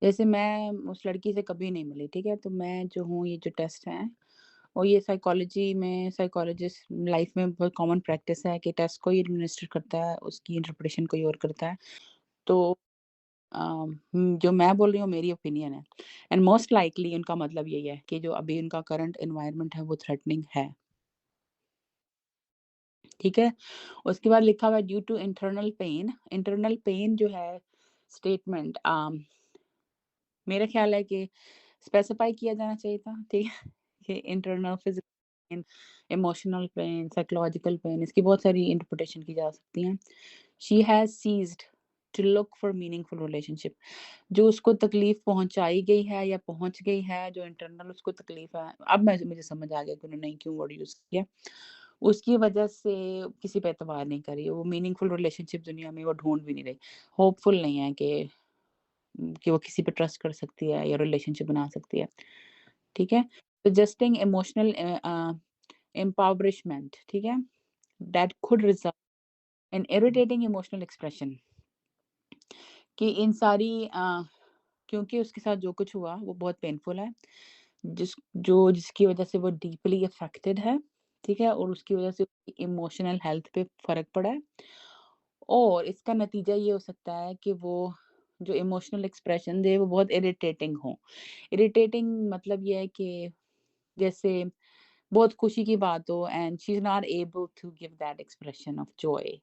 जैसे मैं उस लड़की से कभी नहीं मिली, ठीक है? तो मैं जो हूँ ये जो टेस्ट हैं और ये साइकोलॉजी में साइकोलॉजिस्ट लाइफ में बहुत कॉमन प्रैक्टिस है कि टेस्ट कोई एडमिनिस्टर करता है, उसकी इंटरप्रिटेशन कोई और करता है। तो जो मैं बोल रही हूँ मेरी ओपिनियन है एंड मोस्ट लाइकली उनका मतलब यही है कि जो अभी उनका करंट एनवायरनमेंट है वो थ्रेटनिंग है, ठीक है? उसके बाद लिखा हुआ है ड्यू टू इंटरनल पेन जो है स्टेटमेंट मेरा ख़्याल है कि स्पेसिफ़ाई किया जाना चाहिए था, ठीक है? कि internal physical pain, emotional pain, psychological pain इसकी बहुत सारी इंटरप्रिटेशन की जा सकती हैं। She has ceased to look for meaningful relationship जो उसको तकलीफ़ पहुँचाई गई है या पहुँच गई है, जो इंटरनल उसको तकलीफ़ है, अब मैं मुझे समझ आ गया कि उन्होंने क्यों वर्ड यूज़ किया। उसकी वजह से किसी पे एतबार नहीं कर रही है, वो मीनिंगफुल रिलेशनशिप दुनिया में वो ढूँढ भी नहीं रही। होपफुल नहीं है कि वो किसी पे ट्रस्ट कर सकती है या रिलेशनशिप बना सकती है, ठीक है? सजेस्टिंग इमोशनल इम्पॉवरिशमेंट ठीक है? That could result in irritating emotional expression कि इन सारी क्योंकि उसके साथ जो कुछ हुआ वो बहुत पेनफुल है। जिसकी वजह से वो डीपली अफ़ेक्टेड है, ठीक है? और उसकी वजह से उसकी इमोशनल हेल्थ पे फ़र्क पड़ा है। और इसका नतीजा ये हो सकता है कि वो जो इमोशनल एक्सप्रेशन है वो बहुत इरिटेटिंग हों। इरिटेटिंग मतलब ये है कि जैसे बहुत खुशी की बात हो and she is not able to give that expression of joy.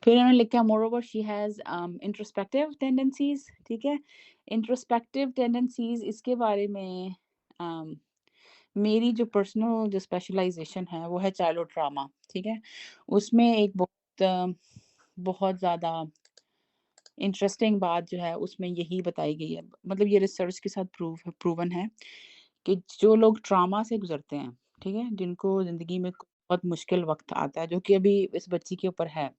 फिर उन्होंने लिखा moreover she has introspective tendencies, ठीक है? इंट्रोस्पेक्टिव टेंडेंसीज़ इसके बारे में अम, मेरी जो पर्सनल जो स्पेशलाइज़ेशन है वो है चाइल्डहुड ट्रॉमा, ठीक है? उसमें एक बहुत ज़्यादा इंटरेस्टिंग बात जो है उसमें यही बताई गई है। मतलब ये रिसर्च के साथ प्रूवन है कि जो लोग ट्रॉमा से गुज़रते हैं, ठीक है? जिनको ज़िंदगी में बहुत मुश्किल वक़्त आता है, जो कि अभी इस बच्ची के ऊपर है,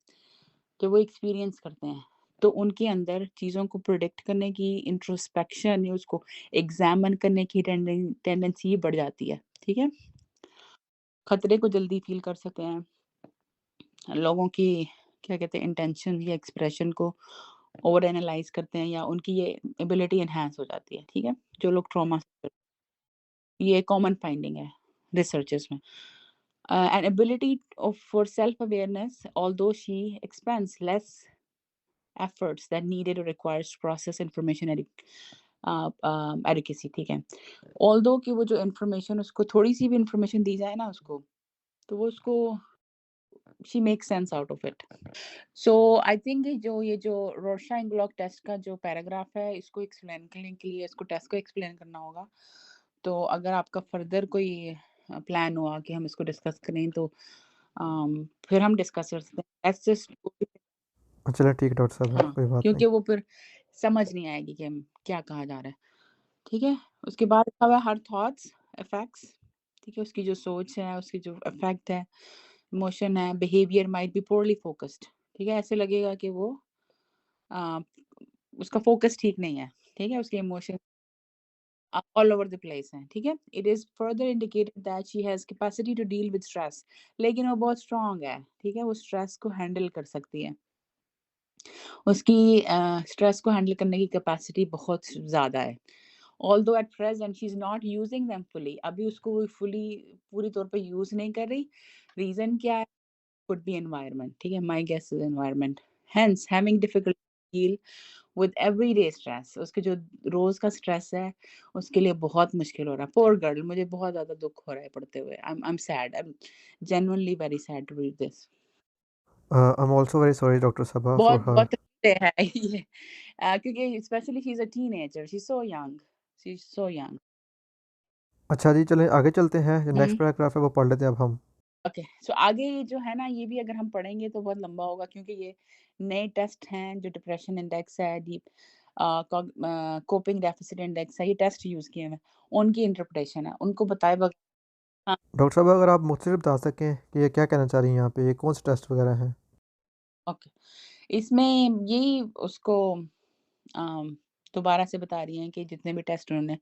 कि वो एक्सपीरियंस करते हैं, तो उनके अंदर चीज़ों को प्रिडिक्ट करने की इंट्रोस्पेक्शन या उसको एग्ज़ामिन करने की टेंडेंसी बढ़ जाती है, ठीक है? खतरे को जल्दी फ़ील कर सकते हैं, लोगों की क्या कहते हैं इंटेंशन या एक्सप्रेशन को ओवर एनालाइज़ करते हैं या उनकी ये एबिलिटी एनहांस हो जाती है, ठीक है? जो लोग ट्रॉमा से ये कॉमन फाइंडिंग है रिसर्चर्स में। An ability of for self-awareness, although she expends less efforts than needed or requires to process information adequacy, ठीक है? Although कि वो जो इन्फॉर्मेशन उसको थोड़ी-सी भी इन्फॉर्मेशन दी जाए ना उसको, तो वो उसको she makes sense out of it. So I think ये जो रोरशाइल्ड ब्लॉक टेस्ट का जो पैराग्राफ है, इसको एक्सप्लेन करने के लिए इसको टेस्ट को एक्सप्लेन करना होगा। तो अगर आपका फर्दर कोई प्लान हुआ कि हम इसको डिस्कस करें तो फिर हम डिस्कस कर सकते हैं। दैट्स जस्ट चलिए ठीक है डॉक्टर साहब, हाँ, कोई बात नहीं। क्योंकि वो फिर समझ नहीं आएगी कि हम क्या कहा जा रहा है, ठीक है? उसके बाद लिखा हुआ है हर थॉट्स, इफेक्ट्स, ठीक है? उसकी जो सोच है, उसकी जो इफेक्ट है, इमोशन है, behaviour might be poorly focused, ठीक है? ऐसे लगेगा कि वो अ, उसका फ़ोकस ठीक नहीं है, ठीक है? उसके emotion all over the place हैं, ठीक है? It is further indicated that she has capacity to deal with stress, लेकिन वो बहुत स्ट्रॉन्ग है, ठीक है? वो स्ट्रेस को हैंडल कर सकती है। उसकी स्ट्रेस को हैंडल करने की कैपेसिटी बहुत ज़्यादा है। Although at present she is not using them fully, अभी उसको वो फुली पूरी तौर पे यूज़ नहीं कर रही। रीज़न क्या है? कुड बी एनवायरनमेंट, ठीक है? My guess is environment. Hence having difficulty deal with everyday stress, उसके जो रोज़ का स्ट्रेस है, उसके लिए बहुत मुश्किल हो रहा है। पुअर गर्ल, मुझे बहुत ज़्यादा दुःख हो रहा है पढ़ते हुए। I am sad, I am genuinely very sad to read this. I am also very sorry doctor साहबा बहुत फॉर हर। बहुत है ये क्योंकि specially she is a teenager, she is so young. अच्छा जी, चलें आगे चलते हैं, जो हुँ। नेक्स्ट पैराग्राफ है वो पढ़ लेते हैं अब हम। ओके, सो आगे ये जो है ना, ये भी अगर हम पढ़ेंगे तो बहुत लंबा होगा क्योंकि ये नए टेस्ट हैं, जो डिप्रेशन इंडेक्स है, कोपिंग डेफिसिट इंडेक्स है, ये टेस्ट यूज़ किए हैं, उनकी इंटरप्रिटेशन है, उनको बताए बगैर। हाँ, डॉक्टर साहब अगर आप मुझसे बता सकें कि ये क्या कहना चाह रही हैं यहाँ पे, ये कौन से टेस्ट वगैरह हैं? ओके। इसमें यही उसको अम, दोबारा से बता रही हैं कि जितने भी टेस्ट उन्होंने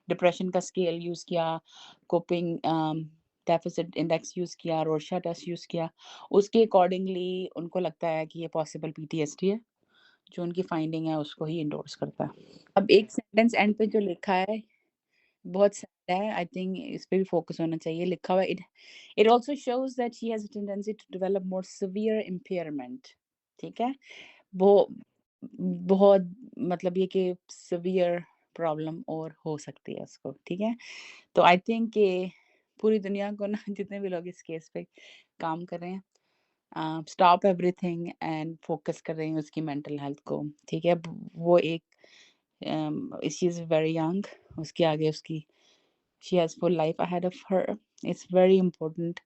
डिप्रेशन का स्केल यूज़ किया, कोपिंग डेफिसिट इंडेक्स यूज़ किया, रोरशा टेस्ट यूज़ किया, उसके अकॉर्डिंगली उनको लगता है कि ये पॉसिबल पीटीएसडी है। जो उनकी फाइंडिंग है उसको ही एंडोर्स करता है। अब एक सेंटेंस एंड पे जो लिखा है बहुत सैड है, आई थिंक इस पे भी फोकस होना चाहिए। लिखा हुआ है it it also shows that she has a tendency to develop more severe impairment, ठीक है? वो बहुत मतलब ये कि सिवियर प्रॉब्लम और हो सकती है उसको, ठीक है? तो आई थिंक कि पूरी दुनिया को ना जितने भी लोग इस केस पे काम कर रहे हैं, स्टॉप एवरीथिंग एंड फोकस कर रही हूँ उसकी मेंटल हेल्थ को, ठीक है? वो एक शी इज़ वेरी यंग, उसके आगे उसकी she has full life ahead of her. It's very important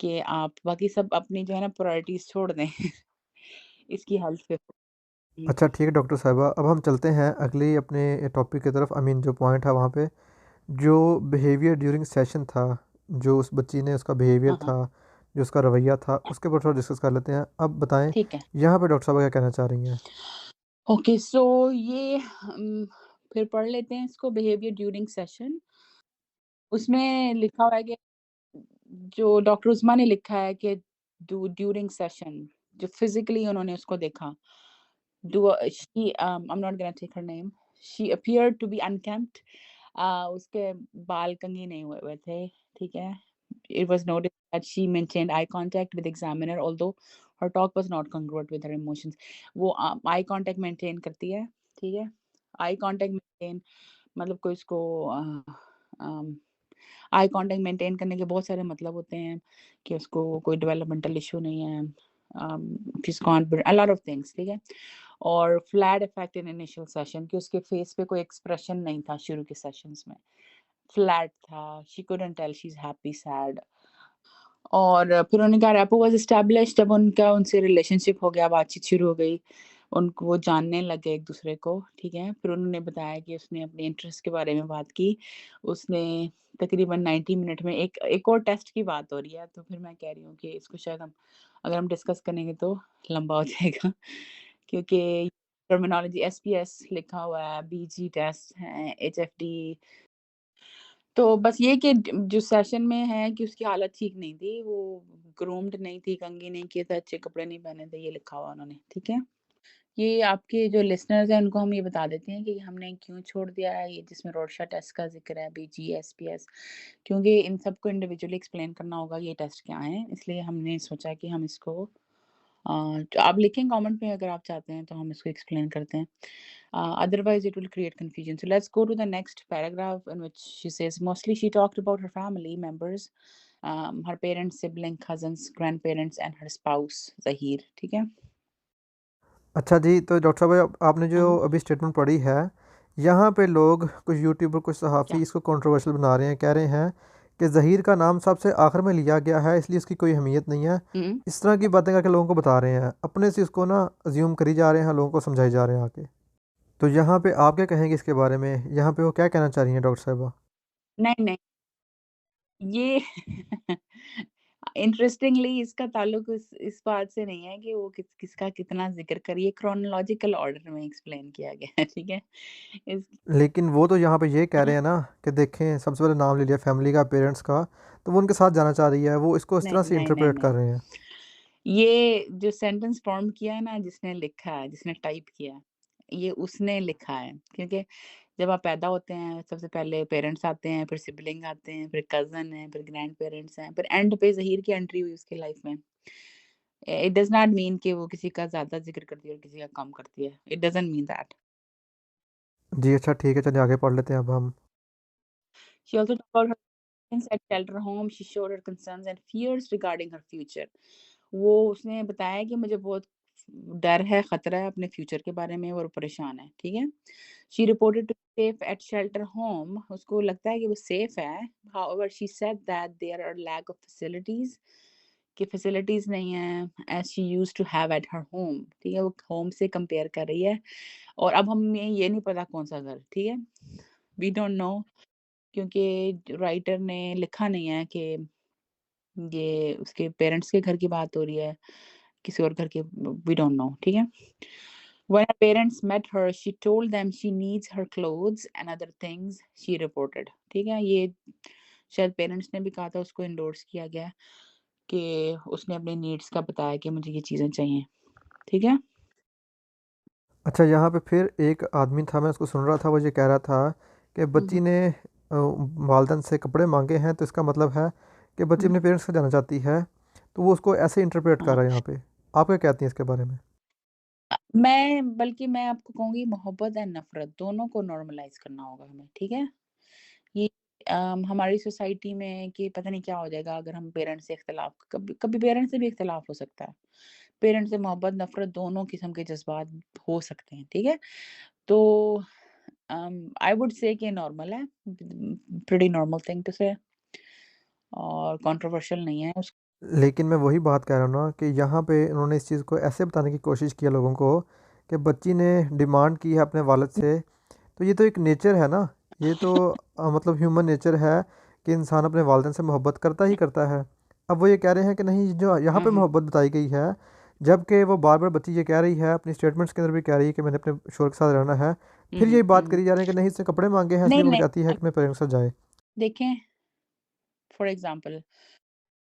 कि आप बाकी सब अपनी जो है ना प्रायोरिटीज़ छोड़ दें इसकी हेल्थ पे। हुँ, अच्छा ठीक है डॉक्टर साहिबा, अब हम चलते हैं अगली अपने टॉपिक की तरफ, आई मीन जो पॉइंट है वहाँ पे, जो बिहेवियर ड्यूरिंग सेशन था, जो उस बच्ची ने उसका बिहेवियर हाँ, हाँ, था, जो उसका रवैया था, उसके ऊपर थोड़ा डिस्कस कर लेते हैं। अब बताएँ, ठीक है। यहाँ पे डॉक्टर साहबा क्या कहना चाह रही हैं? ओके, सो ये फिर पढ़ लेते हैं इसको बिहेवियर ड्यूरिंग सेशन। उसमें लिखा हुआ है कि जो डॉक्टर उस्मा ने लिखा है कि ड्यूरिंग सेशन जो फिज़िकली उन्होंने उसको देखा। I am not gonna take her name. She appeared to be unkempt, उसके बाल कंघी नहीं हुए हुए थे, ठीक है? It was noticed that she maintained eye contact with examiner although her talk was not congruent with her emotions. वो आई कॉन्टैक्ट मेंटेन करती है, ठीक है? आई कॉन्टैक्ट मेंटेन मतलब कोई उसको अम, आई कॉन्टैक्ट मेंटेन करने के बहुत सारे मतलब होते हैं कि उसको कोई डेवलपमेंटल इश्यू नहीं है, she is confident, a lot of things, ठीक है? और flat effect in initial session कि उसके फेस पे कोई एक्सप्रेशन नहीं था शुरू के सेशंस में, फ्लैट था, she couldn't tell she is happy, sad. और फिर उन्होंने कहा रेपो वाज़ एस्टेब्लिश्ड जब उनका उनसे रिलेशनशिप हो गया, बातचीत शुरू हो गई, उनको वो जानने लग गए एक-दूसरे को, ठीक है? फिर उन्होंने बताया कि उसने अपने इंटरेस्ट के बारे में बात की। उसने तकरीबन 90 मिनट में एक एक और टेस्ट की बात हो रही है, तो फिर मैं कह रही हूँ कि इसको शायद हम अगर हम डिस्कस करेंगे तो लंबा हो जाएगा क्योंकि टर्मिनोलॉजी एसपीएस लिखा हुआ है, बीजी टेस्ट हैं, एचएफडी। तो बस ये कि जो सेशन में है कि उसकी हालत ठीक नहीं थी, वो ग्रूम्ड नहीं थी, कंघी नहीं किए थे, अच्छे कपड़े नहीं पहने थे, ये लिखा हुआ उन्होंने, ठीक है? ये आपके जो लिसनर्स हैं उनको हम ये बता देते हैं कि हमने क्यों छोड़ दिया है ये जिसमें रोडशा टेस्ट का ज़िक्र है, बीजी, एसपीएस क्योंकि इन सबको इंडिविजुअली एक्सप्लेन करना होगा ये टेस्ट क्या हैं, इसलिए हमने सोचा कि हम इसको तो आप लिखें कमेंट में अगर आप चाहते हैं तो हम इसको एक्सप्लेन करते हैं। Otherwise it will create confusion. So let's go to the next paragraph in which she says mostly she talked about her family members, her parents, sibling, cousins, grandparents and her spouse Zahir. ठीक है? अच्छा जी, तो doctor साहब आपने जो हुँ, अभी statement पढ़ी है, यहाँ पे लोग कुछ यूट्यूबर, कुछ क्या? सहाफ़ी इसको कंट्रोवर्शियल बना रहे हैं, कह रहे हैं कि ज़हीर का नाम सबसे आखिर में लिया गया है इसलिए इसकी कोई अहमियत नहीं है। हुँ। इस तरह की बातें करके लोगों को बता रहे हैं, अपने से इसको ना अज़्यूम करी जा रहे हैं, लोगों को समझाए जा रहे हैं आके। तो यहाँ पे आप क्या कहेंगे इसके बारे में? यहाँ पे वो क्या कहना चाह रही हैं डॉक्टर साहिबा? नहीं, नहीं, ये इंटरेस्टिंगली इसका ताल्लुक इस बात से नहीं है कि वो किसका कितना ज़िक्र करिए, क्रोनोलॉजिकल ऑर्डर में एक्सप्लेन किया गया है, ठीक है? इस लेकिन वो तो यहाँ पे ये कह रहे हैं ना कि देखें सबसे पहले नाम ले लिया फैमिली का, पेरेंट्स का, तो वो उनके साथ जाना चाह रही है, वो इसको इस तरह नहीं, से नहीं, नहीं, इंटरप्रेट कर नहीं। रहे हैं। ये जो सेंटेंस फॉर्म किया है ना जिसने लिखा है, जिसने टाइप किया है, ये उसने लिखा है क्योंकि जब आप पैदा होते हैं सबसे पहले पेरेंट्स आते हैं, फिर सिबलिंग आते हैं, फिर कज़न है, फिर ग्रैंड पेरेंट्स हैं, फिर एंड पे ज़हीर की एंट्री हुई उसकी लाइफ में। इट डज़ नॉट मीन कि वो किसी का ज़्यादा ज़िक्र करती है और किसी का कम करती है। It doesn't mean that. जी, अच्छा ठीक है, चलिए आगे पढ़ लेते हैं अब हम। She also talked about her experience at shelter home, she showed her concerns and fears regarding her future. वो उसने बताया कि मुझे बहुत डर है, खतरा है अपने फ्यूचर के बारे में और परेशान है, ठीक है? She reported to safe at shelter home, उसको लगता है कि वो सेफ है। However she said that there are lack of facilities कि फैसिलिटीज़ नहीं है as she used to have at her home, ठीक है? वो होम से कंपेयर कर रही है और अब हमें ये नहीं पता कौन-सा घर, ठीक है? वी डोंट नो क्योंकि राइटर ने लिखा नहीं है कि ये उसके पेरेंट्स के घर की बात हो रही है, किसी और घर की वी डोंट नो, ठीक है? When her parents met her, she told them she needs her clothes and other things she reported. ठीक है? ये शायद पेरेंट्स ने भी कहा था उसको एंडोर्स किया गया है कि उसने अपनी नीड्स का बताया कि मुझे ये चीज़ें चाहिए। ठीक है? अच्छा, यहाँ पे फिर एक आदमी था, मैं उसको सुन रहा था, वो ये कह रहा था कि हुँ, हुँ, बच्ची ने वालिदैन से कपड़े माँगे हैं, तो इसका मतलब है कि बच्ची हुँ, अपने पेरेंट्स के साथ जाना चाहती है, तो वो उसको ऐसे इंटरप्रेट कर हाँ। रहा है यहाँ पे। आप क्या कहती हैं इसके बारे में? मैं आपको कहूँगी मोहब्बत एंड नफ़रत दोनों को नॉर्मलाइज़ करना होगा हमें, ठीक है? ये हमारी सोसाइटी में कि पता नहीं क्या हो जाएगा अगर हम पेरेंट्स से इख्तिलाफ़ कभी कभी पेरेंट्स से भी इख्तिलाफ़ हो सकता है। पेरेंट्स से मोहब्बत, नफ़रत दोनों किस्म के जज़्बात हो सकते हैं, ठीक है? तो आई वुड से कि नॉर्मल है, प्रीटी नॉर्मल थिंग टू से और कंट्रोवर्शियल नहीं है। उस लेकिन मैं वही बात कह रहा हूँ ना कि यहाँ पे उन्होंने इस चीज़ को ऐसे बताने की कोशिश की है लोगों को कि बच्ची ने डिमांड की है अपने वालिद से, तो ये तो एक नेचर है ना, ये तो मतलब ह्यूमन नेचर है कि इंसान अपने वालिदैन से मोहब्बत करता ही करता है। अब वो ये कह रहे हैं कि नहीं, जो यहाँ हुँ, पे हुँ, मोहब्बत बताई गई है, जबकि वो बार बार बच्ची ये कह रही है, अपनी स्टेटमेंट्स के अंदर भी कह रही है कि मैंने अपने शोहर के साथ रहना है, हुँ, फिर हुँ, यही हुँ, बात हुँ। करी जा रही है कि नहीं, इसने कपड़े मांगे हैं नहीं, इसलिए वो नहीं चाहती है कि अपने पेरेंट्स के साथ जाए। देखें फॉर एग्ज़ाम्पल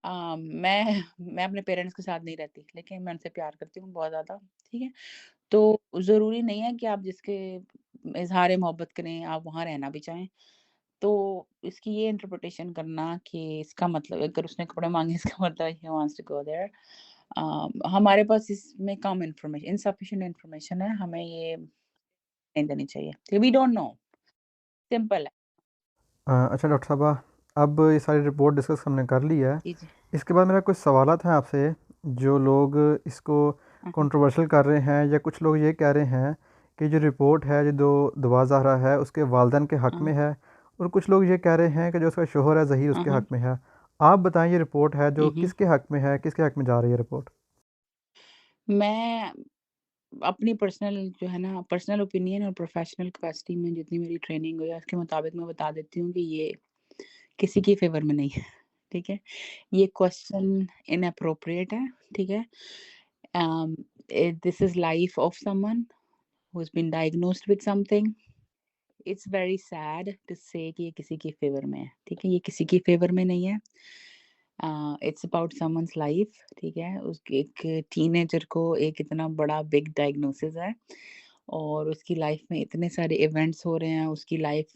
मैं अपने पेरेंट्स के साथ नहीं रहती, लेकिन मैं उनसे प्यार करती हूँ बहुत ज़्यादा, ठीक है? तो ज़रूरी नहीं है कि आप जिसके इज़हार-ए-मोहब्बत करें, आप वहाँ रहना भी चाहें। तो इसकी ये इंटरप्रिटेशन करना कि इसका मतलब अगर उसने कपड़े माँगे इसका मतलब ही वांट्स टू गो देयर। हमारे पास इसमें कम इन्फॉर्मेशन इनसफिशिएंट इन्फॉर्मेशन है, हमें ये नहीं देनी चाहिए। वी डोंट नो, सिंपल है। अच्छा डॉक्टर साहबा, अब ये सारी रिपोर्ट डिस्कस हमने कर ली है। जी, जी। इसके बाद मेरा कुछ सवालात हैं आपसे। जो लोग इसको हाँ, हाँ। कंट्रोवर्शियल कर रहे हैं या कुछ लोग ये कह रहे हैं कि जो रिपोर्ट है, जो दवा ज़हरा है, उसके वालिदैन के हक़ हाँ, में है, और कुछ लोग ये कह रहे हैं कि जो उसका शोहर है ज़हीर हाँ, उसके हाँ। हक़ में है। आप बताएं ये रिपोर्ट है जो हुँ, हुँ। किसके हक़ में है, किसके हक़ में जा रही है रिपोर्ट? मैं अपनी पर्सनल जो है ना पर्सनल ओपिनियन और प्रोफेशनल कैपेसिटी में जितनी मेरी ट्रेनिंग हुई है उसके मुताबिक मैं बता देती हूँ कि ये किसी के फ़ेवर में नहीं है, ठीक है? ये क्वेश्चन इनएप्रोप्रिएट है, ठीक है? Um, this is life of someone who's been diagnosed with something. It's very sad to say कि ये किसी के फेवर में है, ठीक है? ये किसी के फेवर में नहीं है। इट्स अबाउट समवन्स लाइफ, ठीक है? उसके एक टीनेजर को एक इतना बड़ा बिग डायग्नोसिस है और उसकी लाइफ में इतने सारे इवेंट्स हो रहे हैं, उसकी लाइफ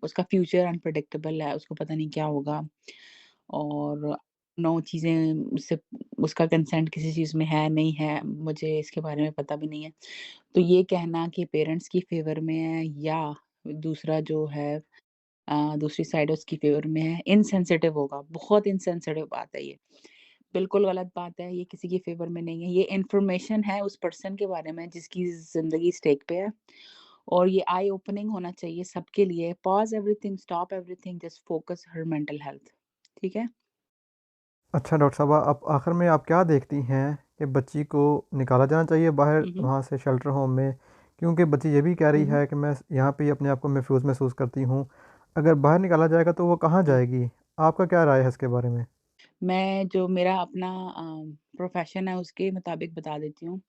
उसका फ्यूचर अनप्रेडिक्टेबल है, उसको पता नहीं क्या होगा और 9 चीज़ें उससे उसका कंसेंट किसी चीज़ में है, नहीं है, मुझे इसके बारे में पता भी नहीं है। तो ये कहना कि पेरेंट्स की फ़ेवर में है या दूसरा जो है दूसरी साइड उसकी फ़ेवर में है, इनसेंसिटिव होगा, बहुत इनसेंसिटिव बात है ये। बिल्कुल गलत बात है, ये किसी की फ़ेवर में नहीं है, ये इन्फॉर्मेशन है उस पर्सन के बारे में जिसकी ज़िंदगी स्टेक पे है और ये आई ओपनिंग होना चाहिए सबके लिए। Pause everything, stop everything, just focus हर मेंटल हेल्थ, ठीक है? अच्छा डॉक्टर साहबा, आप आखिर में आप क्या देखती हैं कि बच्ची को निकाला जाना चाहिए बाहर हुँ, हुँ। वहाँ से शेल्टर होम में? क्योंकि बच्ची ये भी कह हुँ, रही हुँ। है कि मैं यहाँ पे ही अपने आप को महफूज महसूस करती हूँ। अगर बाहर निकाला जाएगा तो वो कहाँ हुँ। जाएगी? आपका क्या राय है इसके बारे में? मैं जो मेरा अपना प्रोफ़ेशन है उसके मुताबिक बता देती हूँ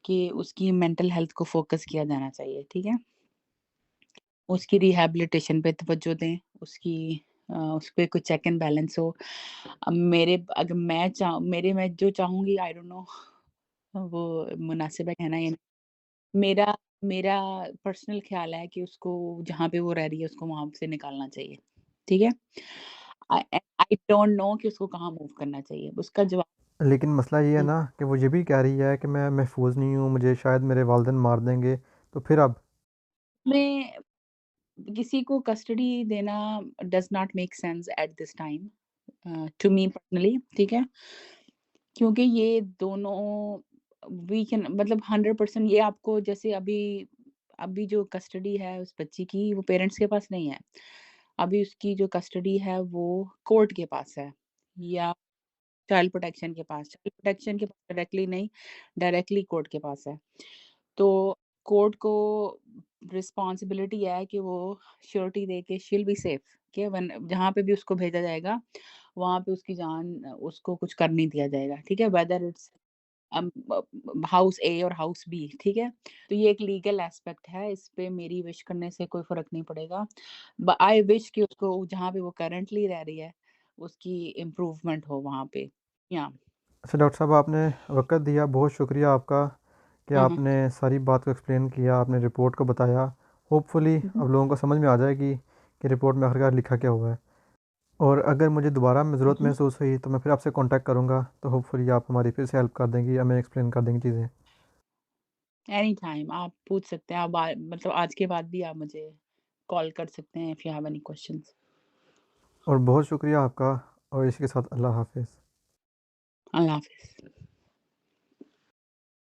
कि उसकी मेंटल हेल्थ को फ़ोकस किया जाना चाहिए, ठीक है? उसकी रिहैबिलिटेशन पे तवज्जो दें, उस पे कोई चेक एंड बैलेंस हो। अब मैं जो चाहूँगी आई डोंट नो वो मुनासिब है कहना या नहीं। मेरा मेरा पर्सनल ख़्याल है कि उसको जहाँ पे वो रह रही है उसको वहाँ से निकालना चाहिए, ठीक है? आई डोंट नो कि उसको कहाँ मूव करना चाहिए। उसका जवाब लेकिन मसला ये है हुँ, ना कि वो ये भी कह रही है कि मैं महफूज नहीं हूँ, मुझे शायद मेरे वालिदैन मार देंगे, तो फिर अब? मैं किसी को कस्टडी देना does not make sense at this time to me personally, ठीक है? क्योंकि ये दोनों वी कैन मतलब 100% ये आपको जैसे अभी अभी जो कस्टडी है उस बच्ची की वो पेरेंट्स के पास नहीं है। अभी उसकी जो कस्टडी है वो कोर्ट के पास है या चाइल्ड प्रोटेक्शन के पास। चाइल्ड प्रोटेक्शन के पास डायरेक्टली नहीं, डायरेक्टली कोर्ट के पास है। तो कोर्ट को रिस्पॉन्सिबिलिटी है कि वो श्योरिटी दे के शी विल बी सेफ कि वन जहाँ पे भी उसको भेजा जाएगा, वहाँ पे उसकी जान उसको कुछ कर नहीं दिया जाएगा, ठीक है? वेदर इट्स हाउस ए और हाउस बी, ठीक है? तो ये एक लीगल एस्पेक्ट है, इस पे मेरी विश करने से कोई फ़र्क नहीं पड़ेगा। आई विश कि उसको जहाँ पे वो करंटली रह रही है, उसकी इम्प्रूवमेंट हो वहाँ पे। या अच्छा डॉक्टर साहब, आपने वक़्त दिया, बहुत शुक्रिया आपका कि हाँ, हाँ। आपने सारी बात को एक्सप्लेन किया, आपने रिपोर्ट को बताया। होपफुली हुँ, हुँ। अब लोगों को समझ में आ जाएगी कि रिपोर्ट में आखिरकार लिखा क्या हुआ है। और अगर मुझे दोबारा में हुँ, ज़रूरत हुँ। महसूस हुई तो मैं फिर आपसे कॉन्टैक्ट करूँगा, तो होपफुली आप हमारी फिर से हेल्प कर देंगी, हमें एक्सप्लेन कर देंगी चीज़ें। एनी टाइम आप पूछ सकते हैं, आप मतलब आज के बाद भी आप मुझे कॉल कर सकते हैं if you have any questions. और बहुत शुक्रिया आपका, और इसी के साथ अल्लाह हाफ़िज़। अल्लाह हाफ़िज़।